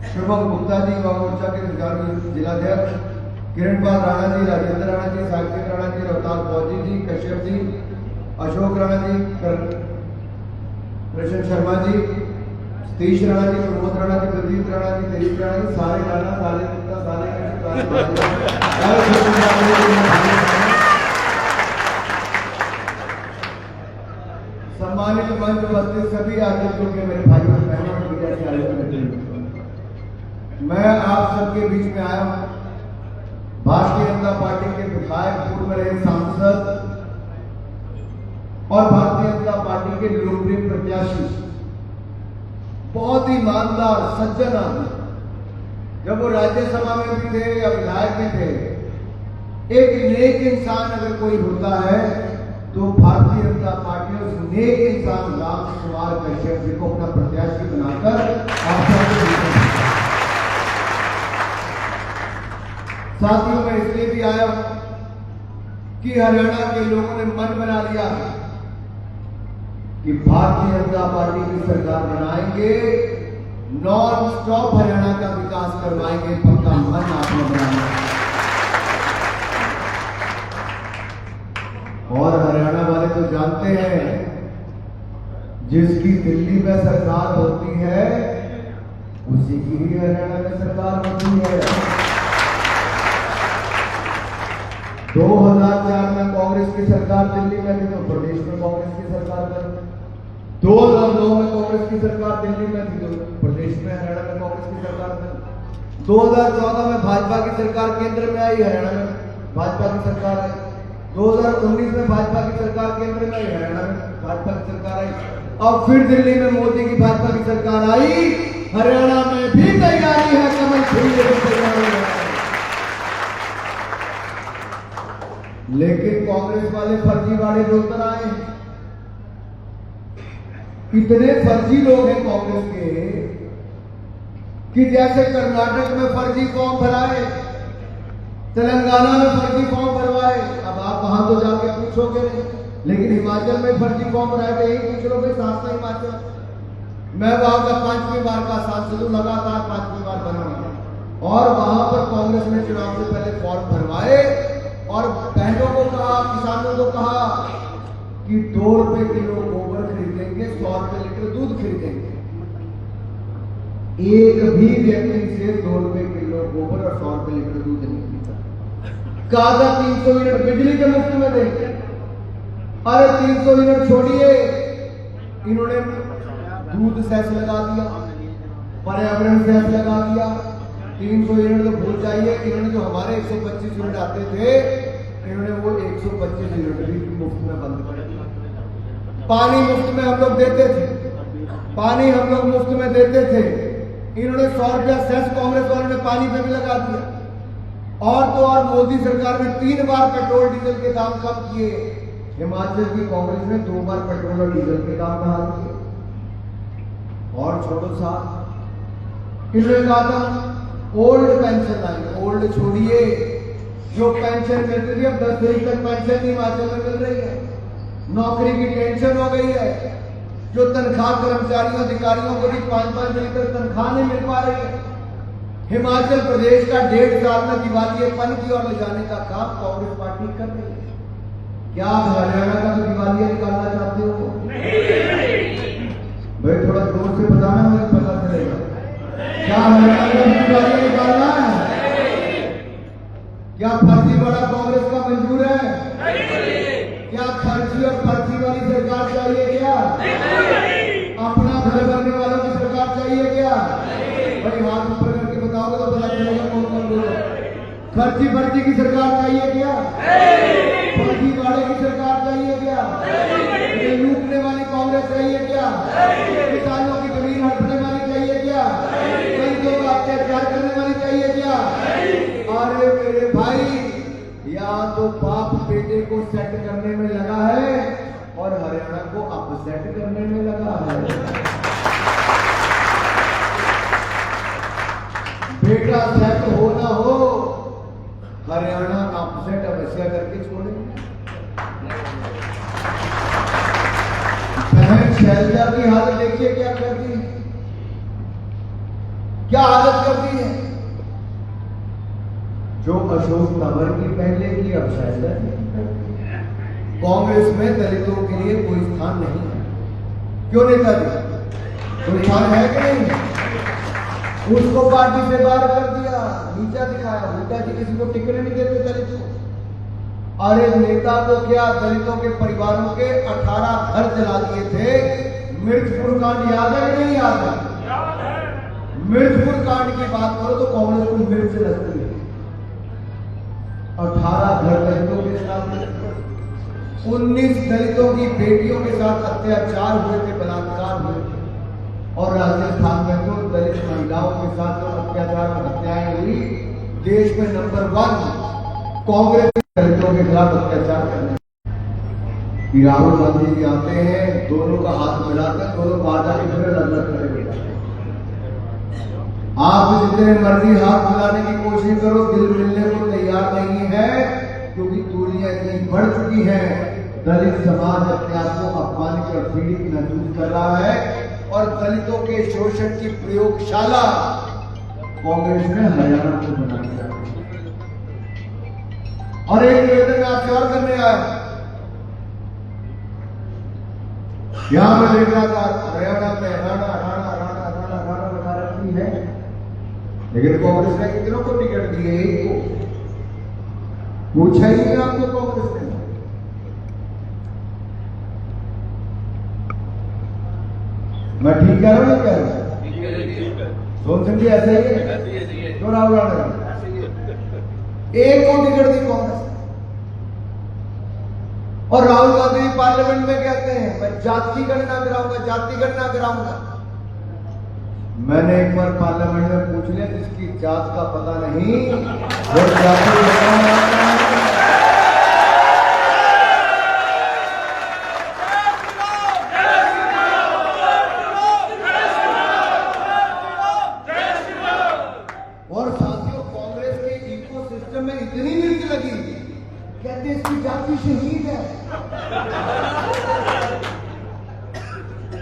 शुभम गुप्ता जी, युवा मोर्चा के जिलाध्यक्ष, किरणपाल राणा जी, राजेंद्र राणा जी, साक्षी राणा जी, रोहतास फौजी जी, कश्यप जी, अशोक राणा जी, कृष्ण शर्मा जी, सतीश राणा जी, प्रमोद राणा जी, प्रदीप राणा जी, दिलीप राणा जी, सारे राणा, सारे गुप्ता, सम्मानित मंच उपस्थित सभी आदरणीयों के मेरे भाइयों और बहनों और मीडिया के आयोजन, मैं आप सबके बीच में आया हूं। भारतीय जनता पार्टी के विधायक, पूर्व रहे सांसद और भारतीय जनता पार्टी के लोकप्रिय प्रत्याशी, बहुत ही ईमानदार सज्जन आदमी, जब वो राज्यसभा में भी थे या विधायक भी थे, एक नेक इंसान अगर कोई होता है तो भारतीय जनता पार्टी ने उस नेक इंसान राम कुमार कश्यप जी को अपना प्रत्याशी बनाकर आप सबको, साथियों, मैं इसलिए भी आया कि हरियाणा के लोगों ने मन बना लिया कि भारतीय जनता पार्टी की सरकार बनाएंगे, नॉन स्टॉप हरियाणा का विकास करवाएंगे, पक्का मन आपने बनाया। और हरियाणा वाले तो जानते हैं, जिसकी दिल्ली में सरकार होती है उसी की ही हरियाणा में सरकार होती है। 2004 में कांग्रेस की सरकार दिल्ली में थी तो प्रदेश में कांग्रेस की सरकार बनी। 2009 में कांग्रेस की सरकार दिल्ली में थी तो प्रदेश में हरियाणा में कांग्रेस की सरकार बनी। 2014 में भाजपा की सरकार केंद्र में आई, हरियाणा में भाजपा की सरकार आई। 2019 में भाजपा की सरकार केंद्र में आई, हरियाणा में भाजपा की सरकार आई। अब फिर दिल्ली में मोदी की भाजपा की सरकार आई, हरियाणा में भी तैयारी है, कमल खिलने की तैयारी है। लेकिन कांग्रेस वाले फर्जीवाड़े लोग बनाए, इतने फर्जी लोग हैं कांग्रेस के कि जैसे कर्नाटक में फर्जी फॉर्म भराए, तेलंगाना में फर्जी फॉर्म भरवाए। अब आप वहां तो जाके पूछोगे नहीं, लेकिन हिमाचल में फर्जी फॉर्म भराए तो यही पूछ लो भाई, सांसद हिमाचल, मैं वहां का 5वीं बार का सांसद हूं, लगातार 5वीं बार बना, और वहां पर कांग्रेस ने चुनाव से पहले फॉर्म भरवाए और बहनों को कहा, किसानों को कहा कि 2 रुपए किलो गोबर खरीदेंगे, 100 रुपए लीटर दूध खरीदेंगे। एक भी व्यक्ति से 2 रुपए किलो गोबर और 100 रुपए लीटर दूध नहीं खरीदा। कहा था 300 यूनिट बिजली के मुफ्त में देंगे। अरे 300 यूनिट छोड़िए, इन्होंने दूध सेस लगा दिया, पर्यावरण सेस लगा दिया। 300 यूनिट तो भूल जाइए, इन्होंने जो हमारे 125 यूनिट आते थे, इन्होंने वो 125 यूनिट भी मुफ्त में बंद कर दिया। पानी मुफ्त में हम लोग देते थे, पानी हम लोग मुफ्त में देते थे, इन्होंने 100 रुपया सेस कांग्रेस वालों ने पानी पे भी लगा दिया। और तो और मोदी सरकार ने 3 बार पेट्रोल डीजल के दाम कम किए, हिमाचल की कांग्रेस ने 2 बार पेट्रोल और डीजल के दाम बढ़ा दिए। और छोड़ो साहब, इन्होंने कहा था ओल्ड पेंशन लाएंगे। ओल्ड छोड़िए, जो पेंशन मिलती थी अब 10 तारीख तक पेंशन हिमाचल में मिल रही है। नौकरी की टेंशन हो गई है, जो तनख्वाह कर्मचारियों अधिकारियों को भी 5-5 दिन तक तनख्वाह नहीं मिल पा रही है। हिमाचल प्रदेश का 1.5 साल में दिवालियेपन की ओर ले जाने का काम कांग्रेस पार्टी कर रही है। क्या आप हरियाणा का तो दिवालिया निकालना चाहते हो? भाई थोड़ा जोर से बताना, मुझे पता चलेगा। क्या हरियाणा का दिवालिया निकालना है? क्या फर्जीवाड़ा कांग्रेस का मंजूर है? क्या फर्जी और फर्जी वाली सरकार चाहिए क्या? अपना घर भरने वालों की सरकार चाहिए क्या? भाई हाथ ऊपर करके बताओगे तो पता चलेगा कौन कौन बोलो। फर्जी फर्जी की सरकार चाहिए क्या? फर्जी वाले की सरकार चाहिए क्या? ये लूटने वाली कांग्रेस चाहिए क्या? किसानों की जमीन हड़पने वाली चाहिए क्या? दलितों का अत्याचार करने वाली चाहिए क्या? अरे मेरे भाई, या तो बाप बेटे को सेट करने में लगा है और हरियाणा को अपसेट करने में लगा है। बेटा सेट हो ना हो, हरियाणा अपसेट अवश्य करके छोड़ेंगे। बहन शैलजा की हालत देखिए क्या करती है, क्या हालत करती है। जो अशोक तंवर की पहले की अब शायद कांग्रेस में दलितों के लिए कोई स्थान नहीं है। क्यों नेताजी, कोई स्थान है कि नहीं? उसको पार्टी से बाहर कर दिया, नीचा दिखाया। नेताजी किसी को टिकट नहीं देते दलितों को। अरे नेता को क्या, दलितों के परिवारों के 18 घर जला दिए थे। मिर्चपुर कांड याद है कि नहीं याद है? मिर्चपुर कांड की बात करो तो कांग्रेस को मिर्च लगती है। 18 घर दलितों के साथ, 19 दलितों की बेटियों के साथ अत्याचार हुए थे, बलात्कार हुए थे। और राजस्थान में तो दलित महिलाओं के साथ जो अत्याचार और हत्याएं हुई, देश में नंबर 1 कांग्रेस दलितों के खिलाफ अत्याचार करने। राहुल गांधी जी आते हैं, दोनों का हाथ मिलाते हैं, दोनों बाजा के फिर अलग खड़े हो जाते हैं। आप जितने मर्जी हाथ मिलाने की कोशिश करो, दिल मिलने को तैयार नहीं है, क्योंकि दूरियां इतनी बढ़ चुकी हैं। दलित समाज अपने आप को अपमानित और पीड़ित महसूस कर रहा है, और दलितों के शोषण की प्रयोगशाला कांग्रेस ने हरियाणा को बना दिया। और एक निवेदन आपसे और करने आया, यहां में देख रहा था हरियाणा में राणा राणा राणा राणा राणा बता रखी है, लेकिन कांग्रेस ने कितनों को टिकट दिए? एक को पूछा ही नहीं आपको कांग्रेस ने। मैं ठीक कह रहा हूं, कह रहा हूं? सोन सिंह जी ऐसे ही है, क्यों राहुल गांधी एक को टिकट दी कांग्रेस। और राहुल गांधी पार्लियामेंट में कहते हैं मैं जाति गणना कराऊंगा, जाति गणना कराऊंगा। मैंने एक बार पार्लियामेंट में पूछ लिया, जिसकी जात का पता नहीं वो जाति गणना। और साथियों, कांग्रेस के इकोसिस्टम में इतनी मिर्च लगी, कहते इसकी जाति शहीद है।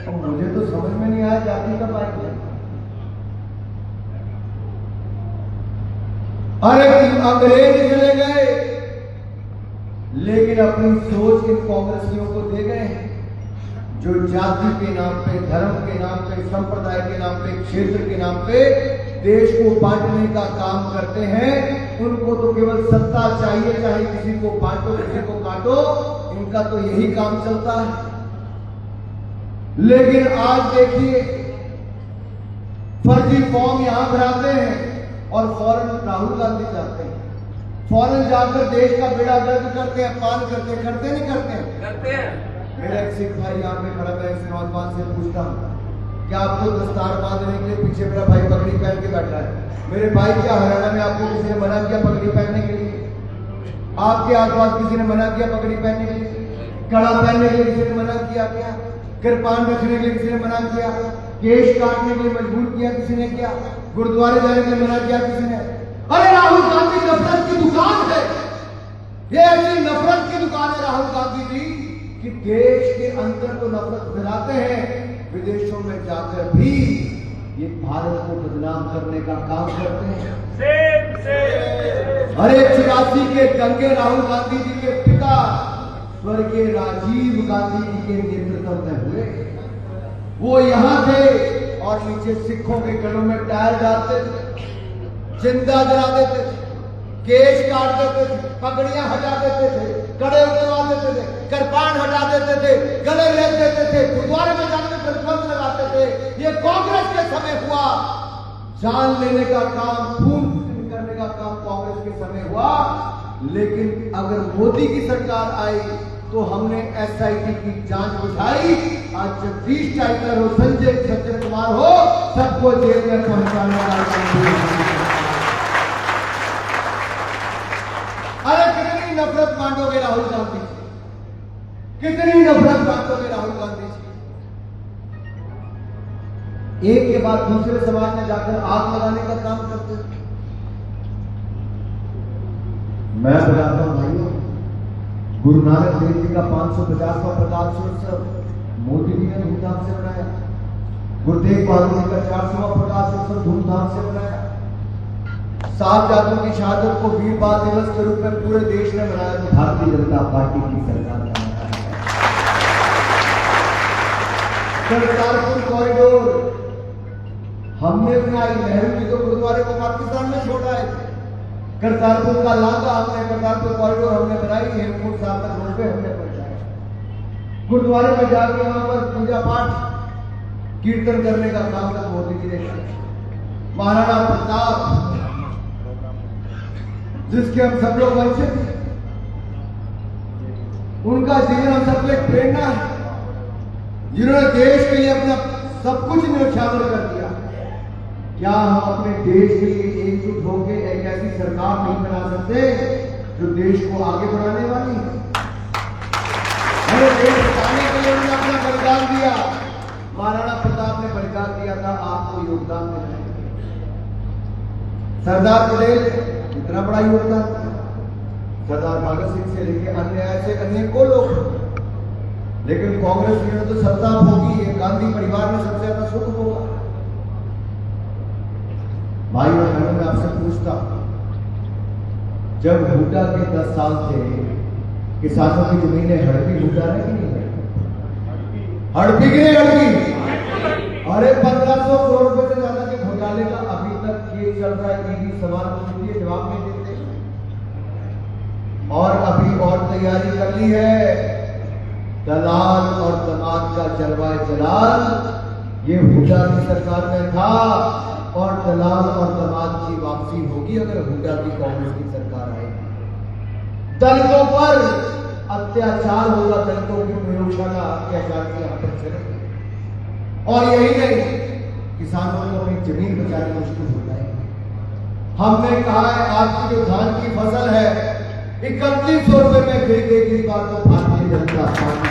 और मुझे तो समझ में नहीं आया जाति कब आई है। अरे अंग्रेज चले गए, लेकिन अपनी सोच इन कांग्रेसियों को दे गए, जो जाति के नाम पे, धर्म के नाम पे, संप्रदाय के नाम पे, क्षेत्र के नाम पे देश को बांटने का काम करते हैं। उनको तो केवल सत्ता चाहिए, चाहे किसी को बांटो किसी को काटो, इनका तो यही काम चलता है। लेकिन आज देखिए, फर्जी फॉर्म यहां भराते हैं और फौरन राहुल गांधी जाते हैं, फौरन जाकर देश का बेड़ा गर्क करते हैं, अपमान करते नहीं करते हैं। मेरा एक सिख भाई यहाँ पे खड़ा, मैं इस नौजवान से पूछता हूँ, क्या आपको दस्तार बांधने के लिए पीछे मेरा भाई पगड़ी पहन के बैठा है? मेरे भाई, क्या हरियाणा में आपको किसी ने मना किया पगड़ी पहनने के लिए? आपके आसपास किसी ने मना किया पगड़ी पहनने के लिए? कड़ा पहनने के लिए किसी ने मना किया? क्या कृपान रखने के लिए किसी ने मना किया? केश काटने के लिए मजबूर किया किसी ने? क्या गुरुद्वारे जाने के लिए मना किया किसी ने? अरे राहुल गांधी नफरत की दुकान है, ये ऐसी नफरत की दुकान है राहुल गांधी जी कि देश के अंदर तो नफरत फैलाते हैं, विदेशों में जाकर भी ये भारत को बदनाम करने का काम करते हैं। अरे 84 के दंगे राहुल गांधी जी के पिता स्वर्गीय राजीव गांधी जी के नेतृत्व में हुए। वो यहां थे और नीचे सिखों के गलों में टायर डालते थे, जिंदा जला देते थे, केश काट देते थे, पगड़ियां हटा देते थे, कड़े उतरवा देते थे, कृपान हटा देते थे, गले ले देते थे, गुरुद्वारे में जाने में प्रतिबंध लगाते थे। ये कांग्रेस के समय हुआ। जान लेने का काम, खून करने का काम कांग्रेस के समय हुआ। लेकिन अगर मोदी की सरकार आई तो हमने SIT की जांच बुझाई। आज जगदीश टाइगर हो, संजय सज्जन कुमार हो, सबको जेल में पहुंचाने का काम। अरे कितनी नफरत बांटोगे राहुल गांधी से? कितनी नफरत बांटोगे राहुल गांधी से? एक के बाद दूसरे समाज में जाकर आग लगाने का काम करते हैं। मैं बताता हूं भाइयों, गुरु नानक देव जी का 550वां प्रकाश उत्सव मोदी जी ने धूमधाम से मनाया। गुरु तेग बहादुर जी का 400वां प्रकाश उत्सव धूमधाम से मनाया। साहबजादों की शहादत को वीर बाल दिवस के रूप में पूरे देश में मनाया, तो भारतीय जनता पार्टी की सरकार ने मनाया। करतारपुर कॉरिडोर हमने बनाई, नेहरू जी तो गुरुद्वारे को पाकिस्तान में छोड़ आए थे। करतारपुर का लांघा हमने, करतारपुर कॉरिडोर हमने बनाई, हेमकुंड साहब तक रोड पे हमने पहुंचाया। गुरुद्वारे में जाके वहां पर पूजा पाठ कीर्तन करने का काम तक मोदी जी ने किया। महाराणा प्रताप जिसके हम सब लोग वंचित थे, उनका जीवन हम सब एक प्रेरणा है, जिन्होंने देश के लिए अपना सब कुछ न्यौछावर कर दिया। क्या हम अपने देश के लिए एकजुट होकर एक ऐसी सरकार नहीं बना सकते जो देश को आगे बढ़ाने वाली है? हमें देश बचाने के लिए उन्होंने अपना बलिदान दिया। महाराणा प्रताप ने बलिदान दिया था, आपको योगदान देना है। सरदार पटेल इतना बड़ा योगदान, सरदार भगत सिंह से लेकर अन्य ऐसे अनेकों लोग, लेकिन कांग्रेस में तो सत्ता होगी, गांधी परिवार में सबसे ज्यादा सुख होगा। भाई और बहनों, मैं आपसे पूछता, जब हुड्डा के 10 साल थे, किसानों की जमीनें हड़पी हुड्डा है कि नहीं हड़पी की नहीं हड़पी? अरे 1500 करोड़ रुपए से ज्यादा के घोटाले का अभी तक केस चल रहा है। ईडी सवाल पूछती है, जवाब नहीं देते। और अभी और तैयारी कर ली है, दलाल और दमाद का जलवाए जलाल, ये हुड्डा की सरकार में था, और दलाल और दमाद की वापसी होगी अगर हुड्डा की कांग्रेस की सरकार आएगी। दलितों पर अत्याचार होगा, दलितों की प्रयोगशाला अत्याचार की यहाँ पर चलेगी। और यही नहीं, किसानों को अपनी जमीन बचानी मुश्किल हो जाएगी। हमने कहा है आपकी जो धान की फसल है 3100 रुपए में खरीदेगी, बात तो भारतीय जनता पार्टी।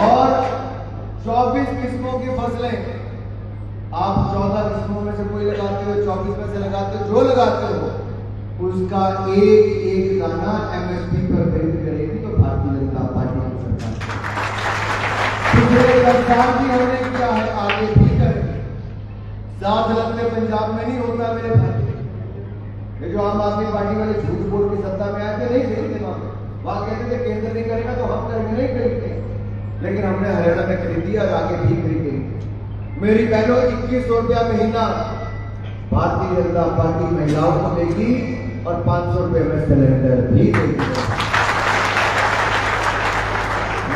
और 24 किस्मों की फसलें, आप 14 किस्मों में से कोई लगाते हो, 24 में से लगाते हो, जो लगाते हो उसका एक एक दाना एमएसपी पर खरीद करेगी तो भारतीय जनता पार्टी की सरकार। पिछले 10 साल भी हमने किया है, आगे भी करेंगे। साथ लगते पंजाब में नहीं होता मेरे भाई। ये जो आम आदमी पार्टी वाले झूठ बोल के सत्ता में आए थे, नहीं खरीदते वहां कहते थे केंद्र नहीं करेगा तो हम करेंगे, नहीं खरीदते। लेकिन हमने हरियाणा में खरीदी और आगे भी खरीदेंगे। मेरी बहनों, 2100 रुपया महीना भारतीय जनता पार्टी महिलाओं को देगी और 500 रुपए में सिलेंडर भी देगी।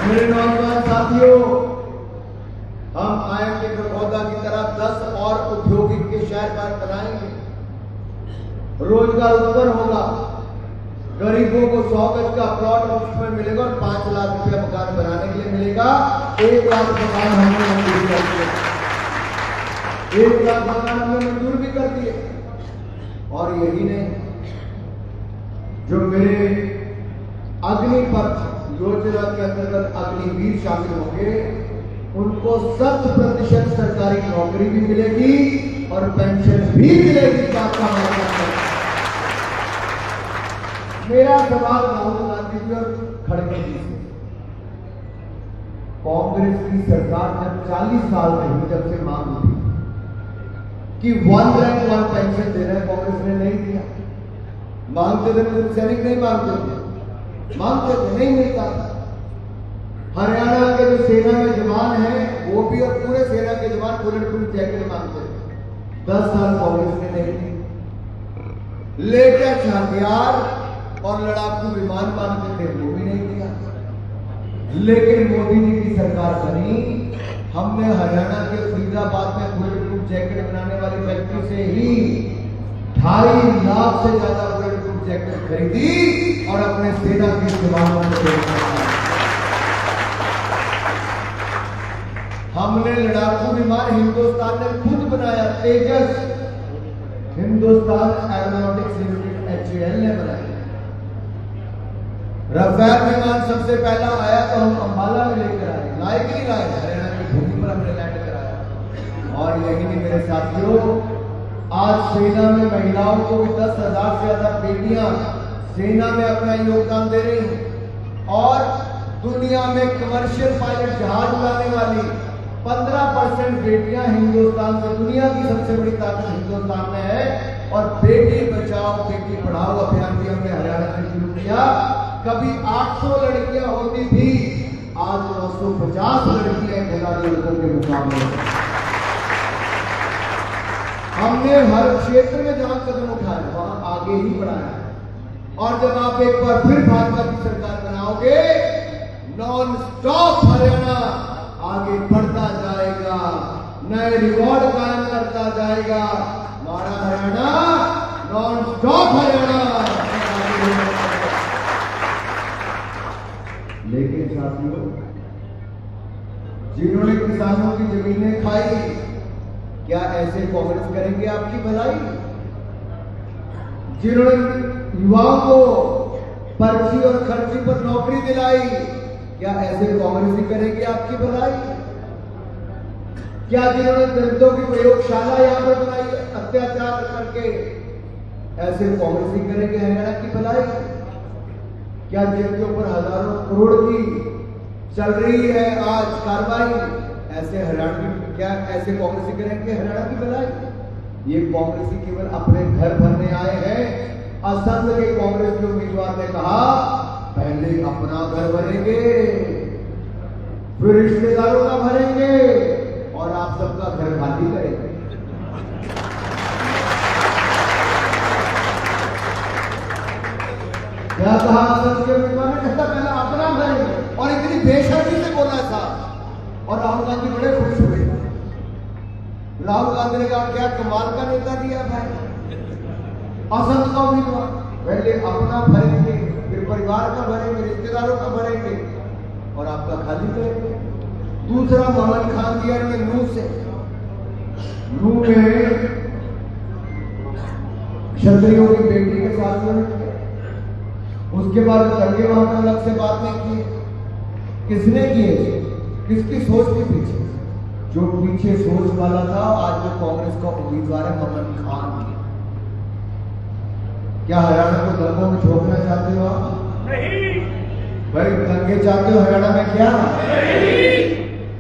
मेरे नौजवान साथियों, हम आयन के प्रबोधा की तरह 10 और औद्योगिक के शहर पार्क बनाएंगे। रोजगार उत्पन्न होगा, गरीबों को 100 गज का प्लॉट मुफ्त में मिलेगा और 5 लाख रुपया मकान बनाने के लिए मिलेगा। 1 लाख मकान हमने मंजूर कर दिए, 1 लाख मकान हमने मंजूर भी कर दिए। और यही नहीं, जो मेरे अग्निपथ योजना के अंतर्गत अग्निवीर शामिल होंगे, उनको 100% सरकारी नौकरी भी मिलेगी और पेंशन भी मिलेगी। बात का मतलब मेरा सवाल राहुल गांधी जी और खड़गे जी से, कांग्रेस की सरकार जब 40 साल रही, जब से मांग उठी कि 1 रैंक 1 पेंशन देना है, कांग्रेस ने नहीं दिया। मांगते थे तो सैनिक नहीं मांगते थे, मांगते थे, नहीं मिलता था। हरियाणा के जो सेना में जवान हैं, वो भी और पूरे सेना के जवान बुलेट प्रूफ जैकेट मांगते थे। 10 साल कांग्रेस ने नहीं दी। लेटेस्ट हथियार और लड़ाकू विमान मांगते थे, वो भी नहीं दिया। लेकिन मोदी जी की सरकार बनी, हमने हरियाणा के फरीदाबाद में बुलेट प्रूफ जैकेट बनाने वाली फैक्ट्री से ही 2.5 लाख से ज्यादा बुलेट प्रूफ जैकेट खरीदी और अपने सेना के जवानों को दिया। हमने लड़ाकू विमान हिंदुस्तान ने खुद बनाया, तेजस हिंदुस्तान एरोनॉटिक्स लिमिटेड HAL ने बनाया। राफेल विमान सबसे पहला आया तो हम अंबाला में लेकर आए, लाए कि नहीं लाए, हरियाणा की भूमि पर हमने लैंड कराया। और यही नहीं मेरे साथियों, आज सेना में महिलाओं को भी 10,000 से ज्यादा बेटियां सेना में अपना योगदान दे रही हैं। और दुनिया में कमर्शियल पायलट जहाज उड़ाने वाली 15% बेटियां हिंदुस्तान से, दुनिया की सबसे बड़ी ताकत हिंदुस्तान में है। और बेटी बचाओ बेटी पढ़ाओ अभियान भी हमने हरियाणा में शुरू किया। कभी 800 लड़कियां होती थी, आज 950 लड़कियां खिलाड़ी लड़कों के मुकाबले। हमने हर क्षेत्र में जहां कदम उठाए वहां आगे ही बढ़ाया है। और जब आप एक बार फिर भाजपा की सरकार बनाओगे, नॉन स्टॉप हरियाणा आगे बढ़ता जाएगा, नए रिकॉर्ड कायम करता जाएगा। हमारा हरियाणा नॉन स्टॉप हरियाणा। लेकिन साथियों, जिन्होंने किसानों की जमीनें खाई, क्या ऐसे कांग्रेस करेंगे आपकी भलाई? जिन्होंने युवाओं को पर्ची और खर्ची पर नौकरी दिलाई, क्या ऐसे कांग्रेस ही करेंगे आपकी भलाई? क्या जिन्होंने दलितों की प्रयोगशाला यहां पर बनाई अत्याचार करके, ऐसे कांग्रेस ही करेंगे हरियाणा की भलाई? क्या जिनके ऊपर हजारों करोड़ की चल रही है आज कार्रवाई, ऐसे हरियाणा की, क्या ऐसे कांग्रेस ही करेंगे हरियाणा की भलाई? ये कांग्रेस ही केवल अपने घर भरने आए हैं। असंध के कांग्रेस के उम्मीदवार ने कहा पहले अपना घर भरेंगे, फिर रिश्तेदारों का भरेंगे और आप सबका घर खाली करेंगे। क्या कहा असंध के उम्मीदवार ने? कहता पहले अपना भरेंगे, और इतनी बेशर्मी से बोला था। और राहुल गांधी बड़े खुश हुए। राहुल गांधी ने कहा क्या कमाल का नेता दिया भाई, असंध का उम्मीदवार। पहले अपना भरेंगे, फिर परिवार का भरेंगे, रिश्तेदारों का भरेंगे और आपका खाली करेंगे। दूसरा मोहम्मद खान दिया ने नूह से, नूह में क्षत्रियों की बेटी के साथ में किया। उसके बाद दंगे वहां पर अलग से बात नहीं की। किसने किए? किसकी सोच के पीछे? जो पीछे सोच वाला था आज जो कांग्रेस का उम्मीदवार है मोहम्मद खान। क्या हरियाणा को दंगों में झोंकना चाहते हो आप? नहीं भाई, दंगे चाहते हो हरियाणा में? क्या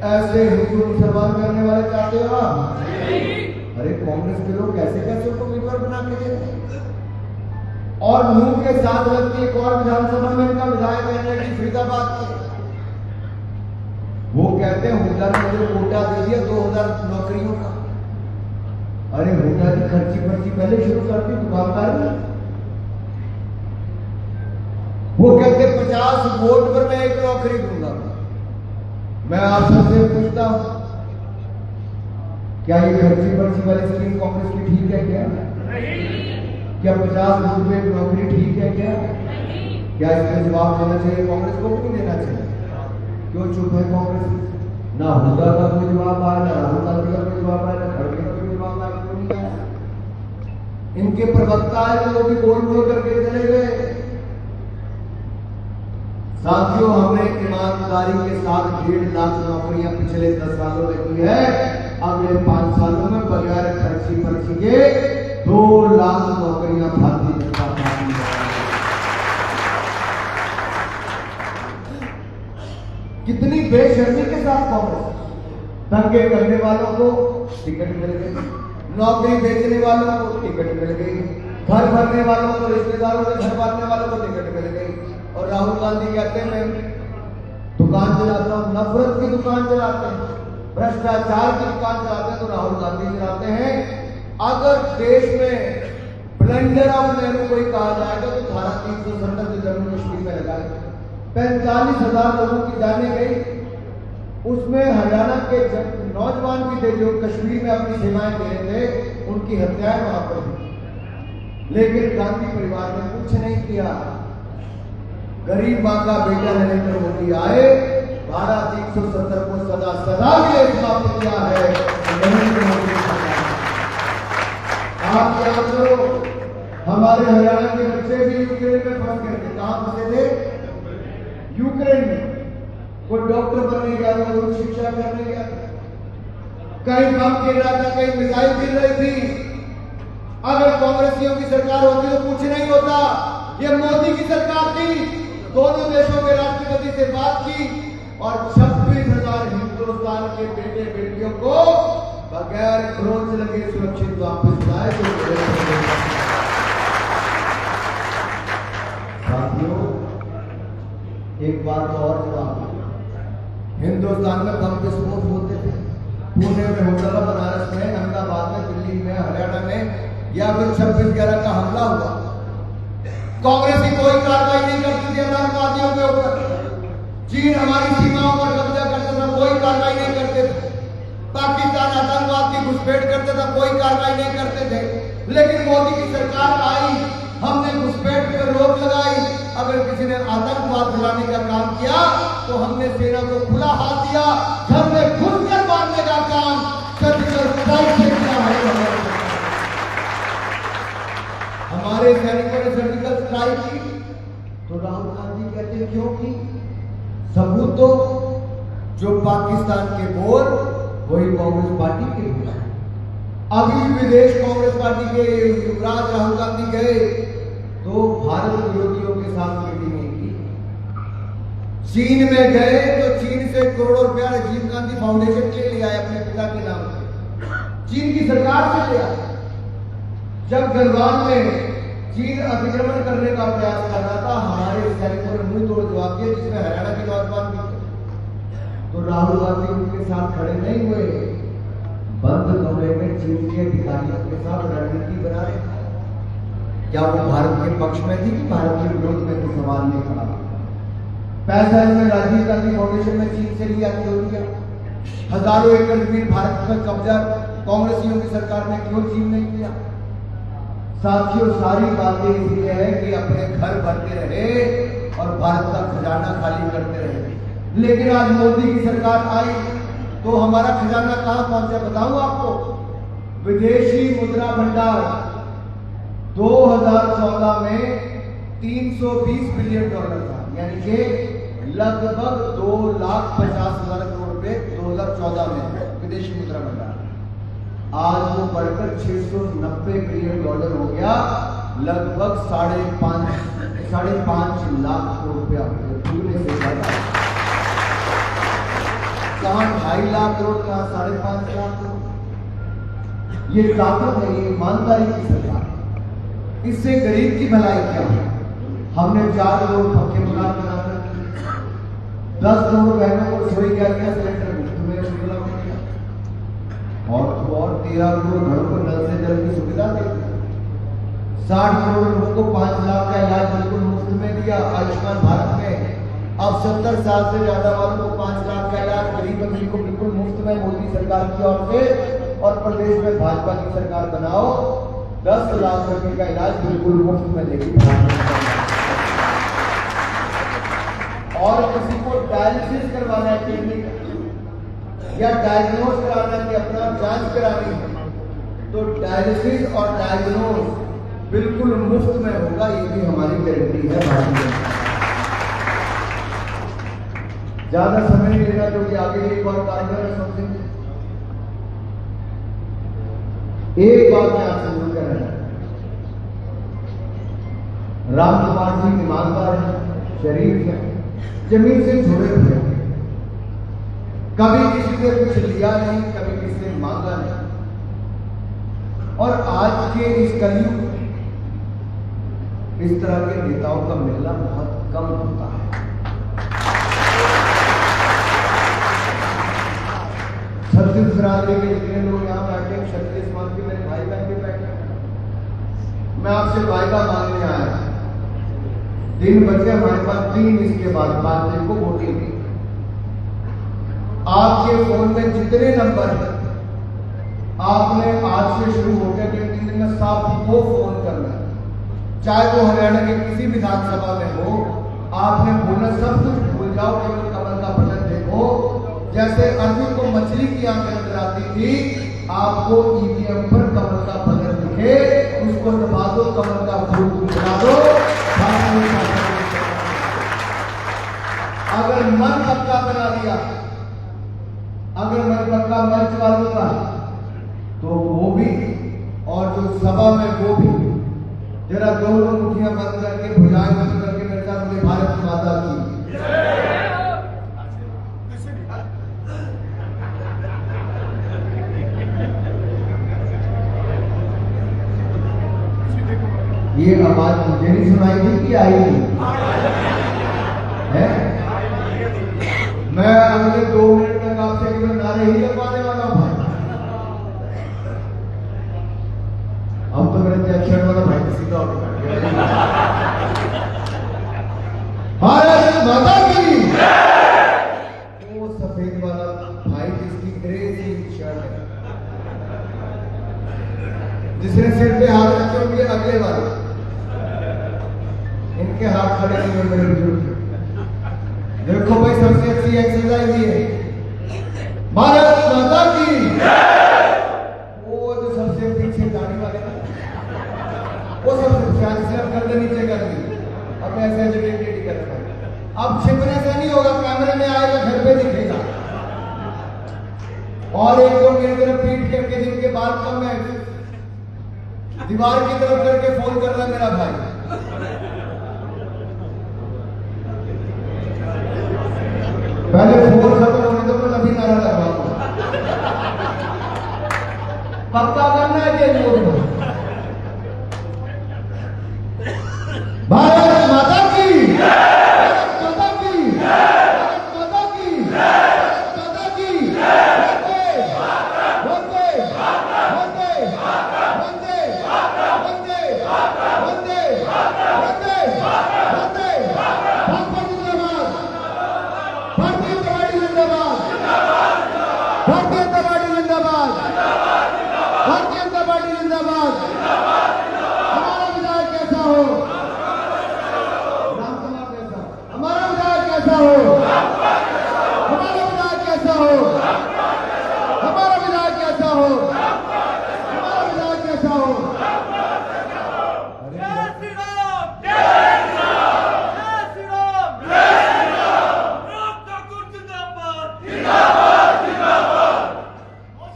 ऐसे हिंदू मुसलमान करने वाले चाहते हो आप? अरे कांग्रेस के लोग कैसे कैसे उनको उम्मीदवार बना के दे रहे हैं। और मुंह के साथ लगती एक और विधानसभा में इनका विधायक है फरीदाबाद के, वो कहते हैं हुड्डा ने मुझे कोटा दे दिया 2000 नौकरियों का। अरे हुड्डा की खर्ची पर्ची पहले शुरू करती दुकानदार में। वो कहते 50 वोट पर मैं एक नौकरी दूंगा। मैं आप सबसे पूछता हूं, क्या ये खर्ची पर्ची वाली स्कीम कांग्रेस की ठीक है क्या? क्या 50 वोट में एक नौकरी ठीक है क्या? क्या इसका जवाब देना चाहिए कांग्रेस को? क्यों देना चाहिए? क्यों चुप है कांग्रेस? ना हुड्डा का कोई जवाब आया, ना राहुल गांधी का कोई जवाब आया, ना खड़गे का कोई जवाब आया, क्यों नहीं आया? इनके प्रवक्ता है तो वो भी बोल बोल करके चले गए। साथियों, हमने ईमानदारी के साथ 1.5 लाख नौकरियां पिछले 10 सालों में की है। अगले 5 सालों में बगैर खर्ची पर्ची के 2 लाख नौकरियां भारतीय जनता पार्टी में। कितनी बेशर्मी के साथ कांग्रेस। दंगे करने वालों को टिकट मिल गई, नौकरी बेचने वालों को टिकट मिल गई, घर भरने वालों को, रिश्तेदारों के घर भरने वालों को टिकट मिल गई। और राहुल गांधी कहते हैं मैं दुकान चलाता हूं, नफरत की दुकान चलाते हैं, भ्रष्टाचार की दुकान चलाते हैं तो राहुल गांधी चलाते हैं। अगर देश में ब्लेंडर ऑफ नेहरू कोई कहा जाएगा तो धारा 370 जो जम्मू कश्मीर में लगाए 45,000 लोगों की जाने गई, उसमें हरियाणा के नौजवान भी थे जो कश्मीर में अपनी सेवाएं दे रहे थे, उनकी हत्याएं वहां पर हुई। लेकिन गांधी परिवार ने कुछ नहीं किया। गरीब मां का बेटा नरेंद्र मोदी आए, धारा 370 को सदा सदा के लिए समाप्त किया है नरेंद्र मोदी सरकार। आप याद करो, हमारे हरियाणा के बच्चे भी यूक्रेन में फंस गए थे। कहां फंसे थे? यूक्रेन में। कोई डॉक्टर बनने गया था, कोई शिक्षा करने गया था, कहीं बम गिर रहा था, कहीं मिसाइल गिर रही थी। अगर कांग्रेसियों की सरकार होती तो कुछ नहीं होता। ये मोदी की सरकार थी, दोनों देशों के राष्ट्रपति से बात की और 26,000 हिंदुस्तान हिंदुस्तान के बेटे बेटियों को बगैर खरोच लगे सुरक्षित वापस लाए। साथियों, एक बात और जवाब, हिंदुस्तान में बम विस्फोट होते थे, पुणे में होता था, बनारस में, अहमदाबाद में, दिल्ली में, हरियाणा में, या फिर 26/11 का हमला हुआ, कांग्रेस की कोई कार्रवाई नहीं करती थी आतंकवादियों के ऊपर। चीन हमारी सीमाओं पर कब्जा करता था, कोई कार्रवाई नहीं करते थे। पाकिस्तान आतंकवाद की घुसपैठ करता था, कोई कार्रवाई नहीं करते थे। लेकिन मोदी की सरकार आई, हमने घुसपैठ पर रोक लगाई। अगर किसी ने आतंकवाद फैलाने का काम किया तो हमने सेना को खुला हाथ दिया, घर में घुसकर मारने का काम सर्जिकल स्ट्राइक से किया है। हमारे सैनिकों ने सर्जिकल स्ट्राइक की तो राहुल गांधी कहते हैं क्यों की? सबूत तो जो पाकिस्तान के बोल वही कांग्रेस पार्टी के बोल। अभी विदेश कांग्रेस पार्टी के युवराज राहुल गांधी गए तो भारत विरोधियों के साथ मीटिंग की। चीन में गए तो चीन से करोड़ों रुपया राजीव गांधी फाउंडेशन के लिए आए अपने पिता के नाम से, चीन की सरकार से लिया। जब गलवान में चीन अतिक्रमण करने का प्रयास कर रहा था, हमारे सैनिकों ने मुंह तोड़ जवाब दिया, जिसमें हरियाणा के नौजवान भी थे। तो राहुल गांधी उनके साथ खड़े नहीं हुए, बंद कमरे में चीन के अधिकारियों के साथ रणनीति बना रहे थे। क्या वो भारत के पक्ष में थी कि भारत के विरोध में? तो सवाल नहीं खड़ा। पैसा इन्होंने राजीव गांधी फाउंडेशन में चीन से लिया, क्यों लिया? हजारों एकड़ जमीन भारत पर कब्जा कांग्रेसियों की सरकार ने क्यों चीन नहीं किया? साथियों, सारी बातें इसलिए है कि अपने घर भरते रहे और भारत का खजाना खाली करते रहे। लेकिन आज मोदी की सरकार आई तो हमारा खजाना कहां पहुंचा बताऊं आपको? विदेशी मुद्रा भंडार 2014 में $320 बिलियन था, यानी कि लगभग 2,50,000 करोड़ रुपए 2014 में विदेशी मुद्रा भंडार। आज वो बढ़कर $690 बिलियन हो गया, लगभग 5.5 लाख करोड़ रुपया पूरे से ज्यादा। कहां 2.5 लाख करोड़, कहां 5.5 लाख करोड़। ये ताकत है, ये ईमानदारी की सरकार। इससे गरीब की भलाई क्या है? हमने 4 करोड़ पक्के मकान बनाकर 10 करोड़ बहनों को रसोई गैस का सिलेंडर मुफ्त में उपलब्ध किया और 13 करोड़ घरों को नल से जल की सुविधा दी। 60 करोड़ लोगों को 5 लाख का इलाज बिल्कुल मुफ्त में दिया आयुष्मान भारत में। अब 70 साल से ज्यादा वालों को 5 लाख का इलाज गरीब अमीर को बिल्कुल मुफ्त में मोदी सरकार की ओर से। और प्रदेश में भाजपा की सरकार बनाओ, 10 लाख रुपए का इलाज बिल्कुल मुफ्त में देगी। और किसी को डायलिसिस करवाना है क्लिनिक या डायग्नोज कराना है, अपना जांच करानी है, तो डायलिसिस और डायग्नोज बिल्कुल मुफ्त में होगा। ये भी हमारी गारंटी है भारतीय जनता। ज्यादा समय नहीं लेना क्योंकि आगे एक और कार्यक्रम है समझेंगे। एक बात मैं आपसे जरूर कह रहा हूं, राम कुमार जी ईमानदार है, शरीफ है, जमीन से जुड़े हुए हैं, कभी किसी से कुछ लिया नहीं, कभी किसी से मांगा नहीं। और आज के इस कलयुग में इस तरह के नेताओं का मिलना बहुत कम होता है। छत्तीस बिरादरी के जितने लोग यहाँ बैठे, 36 मंथ के मेरे भाई बहन भी बैठे, मैं आपसे वायदा मांगने आया। दिन बचे हमारे पास 3, इसके बाद 5 दिन को वोटिंग। आपके फोन में जितने नंबर हैं, आपने आज से शुरू होकर के 3 दिन में सबको फोन करना है, चाहे वो हरियाणा के किसी विधानसभा में हो। आपने बोलना सब कुछ भूल जाओ, केवल कमल का बटन देखो। जैसे अर्जुन को मछली की आंख नजर आती थी, आपको ईवीएम पर कमल का बटन दिखे, उसको दबा दो, कमल का फूल बना दो। अगर मन पक्का बना दिया, अगर मन पक्का मंच वालों का, तो वो भी और जो सभा में वो भी जरा दोनों मुठियां बंद करके, भुजाएं बंद करके मेरे साथ बोले भारत माता की। ये आवाज मुझे नहीं सुनाई दी कि आई थी है? मैं अगले 2 मिनट तक आपसे केवल नारे ही लगवाने वाला हूं भाई। अब तो मेरे जैक्शन वाला भाई सीधा उठ गया। भारत माता की वो सफेद वाला भाई जिसकी ग्रे सी शर्ट है, जिसने सिर पे हाथ रखे होंगे अगले वाले, इनके हाथ खड़े नहीं हुए मेरे बुजुर्ग। देखो भाई सबसे अच्छी एक्सरसाइज ये है। भारत माता की वो जो सबसे पीछे दाढ़ी वाले ना, वो सबसे शादी से अब गर्दन नीचे कर दी, अब ऐसे ऐसे टेढ़ी कर रहा है। अब छिपने से नहीं होगा, कैमरे में आएगा, घर पे दिखेगा। और एक दो मेरी तरफ पीट करके जिनके बाल कम है, दीवार की तरफ करके फोन कर रहा है मेरा भाई। पहले फोन खत्म होने दो, मैं तभी नारा लगाऊंगा। पक्का करना है कि नहीं? भारत माता की, भारत माता की, भारत माता की, भारत माता की। वंदे वंदे वंदे वंदे वंदे वंदे वंदे वंदे। भाजपा जिंदाबाद, भारतीय जनता पार्टी जिंदाबाद, भारतीय जनता पार्टी जिंदाबाद, भारतीय जनता पार्टी जिंदाबाद। हमारा विधायक कैसा हो? रामकुमार कैसा? हमारा विधायक कैसा हो? हमारा विधायक कैसा हो? हमारा विधायक कैसा हो? हमारा विधायक कैसा हो?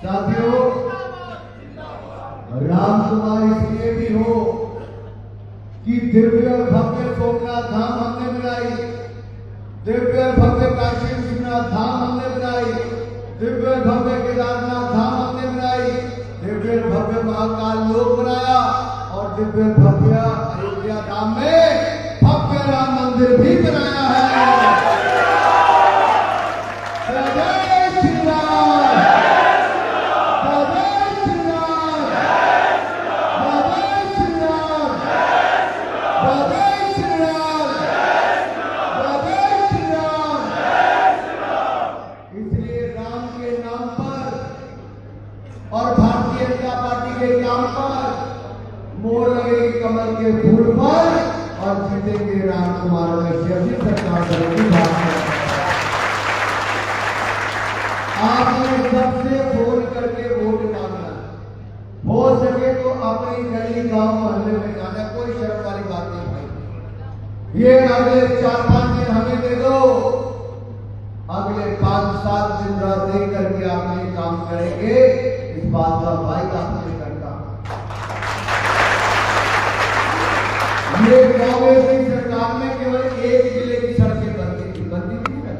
साथियों, रामकुमार इसलिए भी हो कि दिव्य और भव्य सोमनाथ धाम हमने बनाई, दिव्य और भव्य काशी विश्वनाथ धाम हमने बनाई, दिव्य और भव्य केदारनाथ धाम हमने बनाई, दिव्य और भव्य महाकाल लोक बनाया, और दिव्य और भव्य अयोध्या धाम में भव्य राम मंदिर भी बनाया है। जय श्री राम, जय श्री राम, जय श्री राम, जय श्री राम, जय श्री राम। इसलिए राम के नाम पर और भारतीय जनता पार्टी के नाम पर मोर लगेगी कमल के फूल पर, और जीतेंगे रामकुमार वैश्य जी सरकार करेगी भारत। आपने सबसे फोन करके वोट मांगना, हो सके तो अपनी गली गांव मोहल्ले में जाना, कोई शर्म वाली बात नहीं भाई। ये अगले 4-5 दिन हमें दे दो, अगले 5-7 दिन रात दे करके आप ये काम करेंगे, इस बात का वायदा आपने करता। ये कांग्रेस की सरकार में केवल एक जिले की सड़कें बनती थी ना,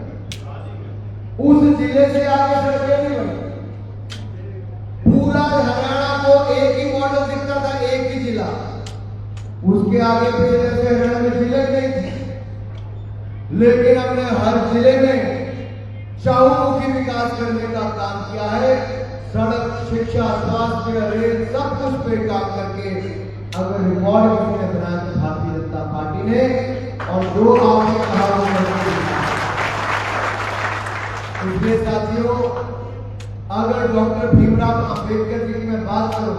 उस जिले से आगे सड़कें नहीं बनी। पूरा हरियाणा को एक ही मॉडल दिखता था, एक ही जिला, उसके आगे पीछे से हरियाणा में जिले नहीं थे। लेकिन हमने हर जिले में चहुमुखी विकास करने का काम किया है। सड़क, शिक्षा, स्वास्थ्य, रेल, सब कुछ पे काम करके अगर रिकॉर्ड किसी ने बनाया तो भारतीय जनता पार्टी ने, और जो आपने कहा वो इसलिए साथियों, अगर डॉक्टर भीमराव अंबेडकर जी की मैं बात करूं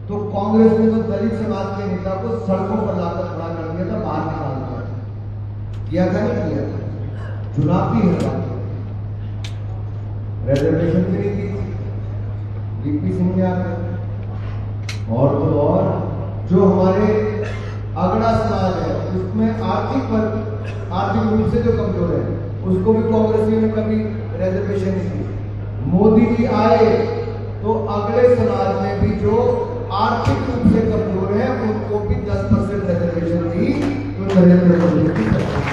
तो कांग्रेस ने तो दलित समाज के नेता को सड़कों पर लाकर खड़ा कर दिया था, बाहर निकाल दिया किया था, नहीं किया था, चुनाव भी हरा, रिजर्वेशन भी नहीं दी, वीपी सिंह ने आकर, और तो और जो हमारे अगड़ा समाज है उसमें आर्थिक रूप से जो कमजोर है उसको भी कांग्रेसियों ने कभी रिजर्वेशन नहीं दी। मोदी जी आए तो अगले समाज में भी जो आर्थिक रूप से कमजोर है उनको भी 10% रिजर्वेशन दी, तो नरेंद्र मोदी की सरकार।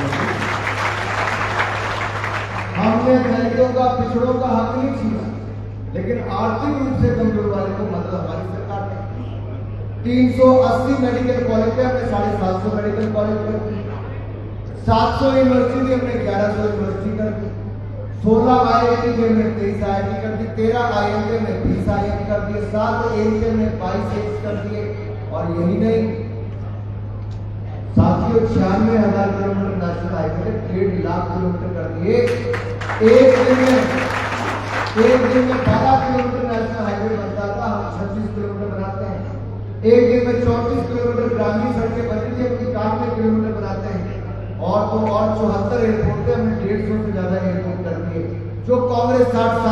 हमने दलितों का, पिछड़ों का हक नहीं छीना, लेकिन आर्थिक रूप से कमजोर वाले को मतलब हमारी सरकार ने। 380 मेडिकल कॉलेज पे हमने 750 मेडिकल कॉलेज कर दी, 700 यूनिवर्सिटी थी हमने 1100 यूनिवर्सिटी कर दी, 16 IIT थी हमने 23 IIT कर दी, 13 IIT हमने 20 IIT कर दिए, 7 AIMS हमने 22 AIMS कर दिए। और यही नहीं साथियों, 96,000 kilometre national highway 1.5 lakh kilometre कर दिए। एक दिन में 12 किलोमीटर नेशनल हाईवे बनता था, हम 36 किलोमीटर बनाते हैं। एक दिन में 34 किलोमीटर ग्रामीण सड़कें बनती थी, अपनी 91 किलोमीटर बनाते हैं। और 74 एयरपोर्ट थे, हमने 150 से ज्यादा एयरपोर्ट कर दिए। जो कांग्रेस 60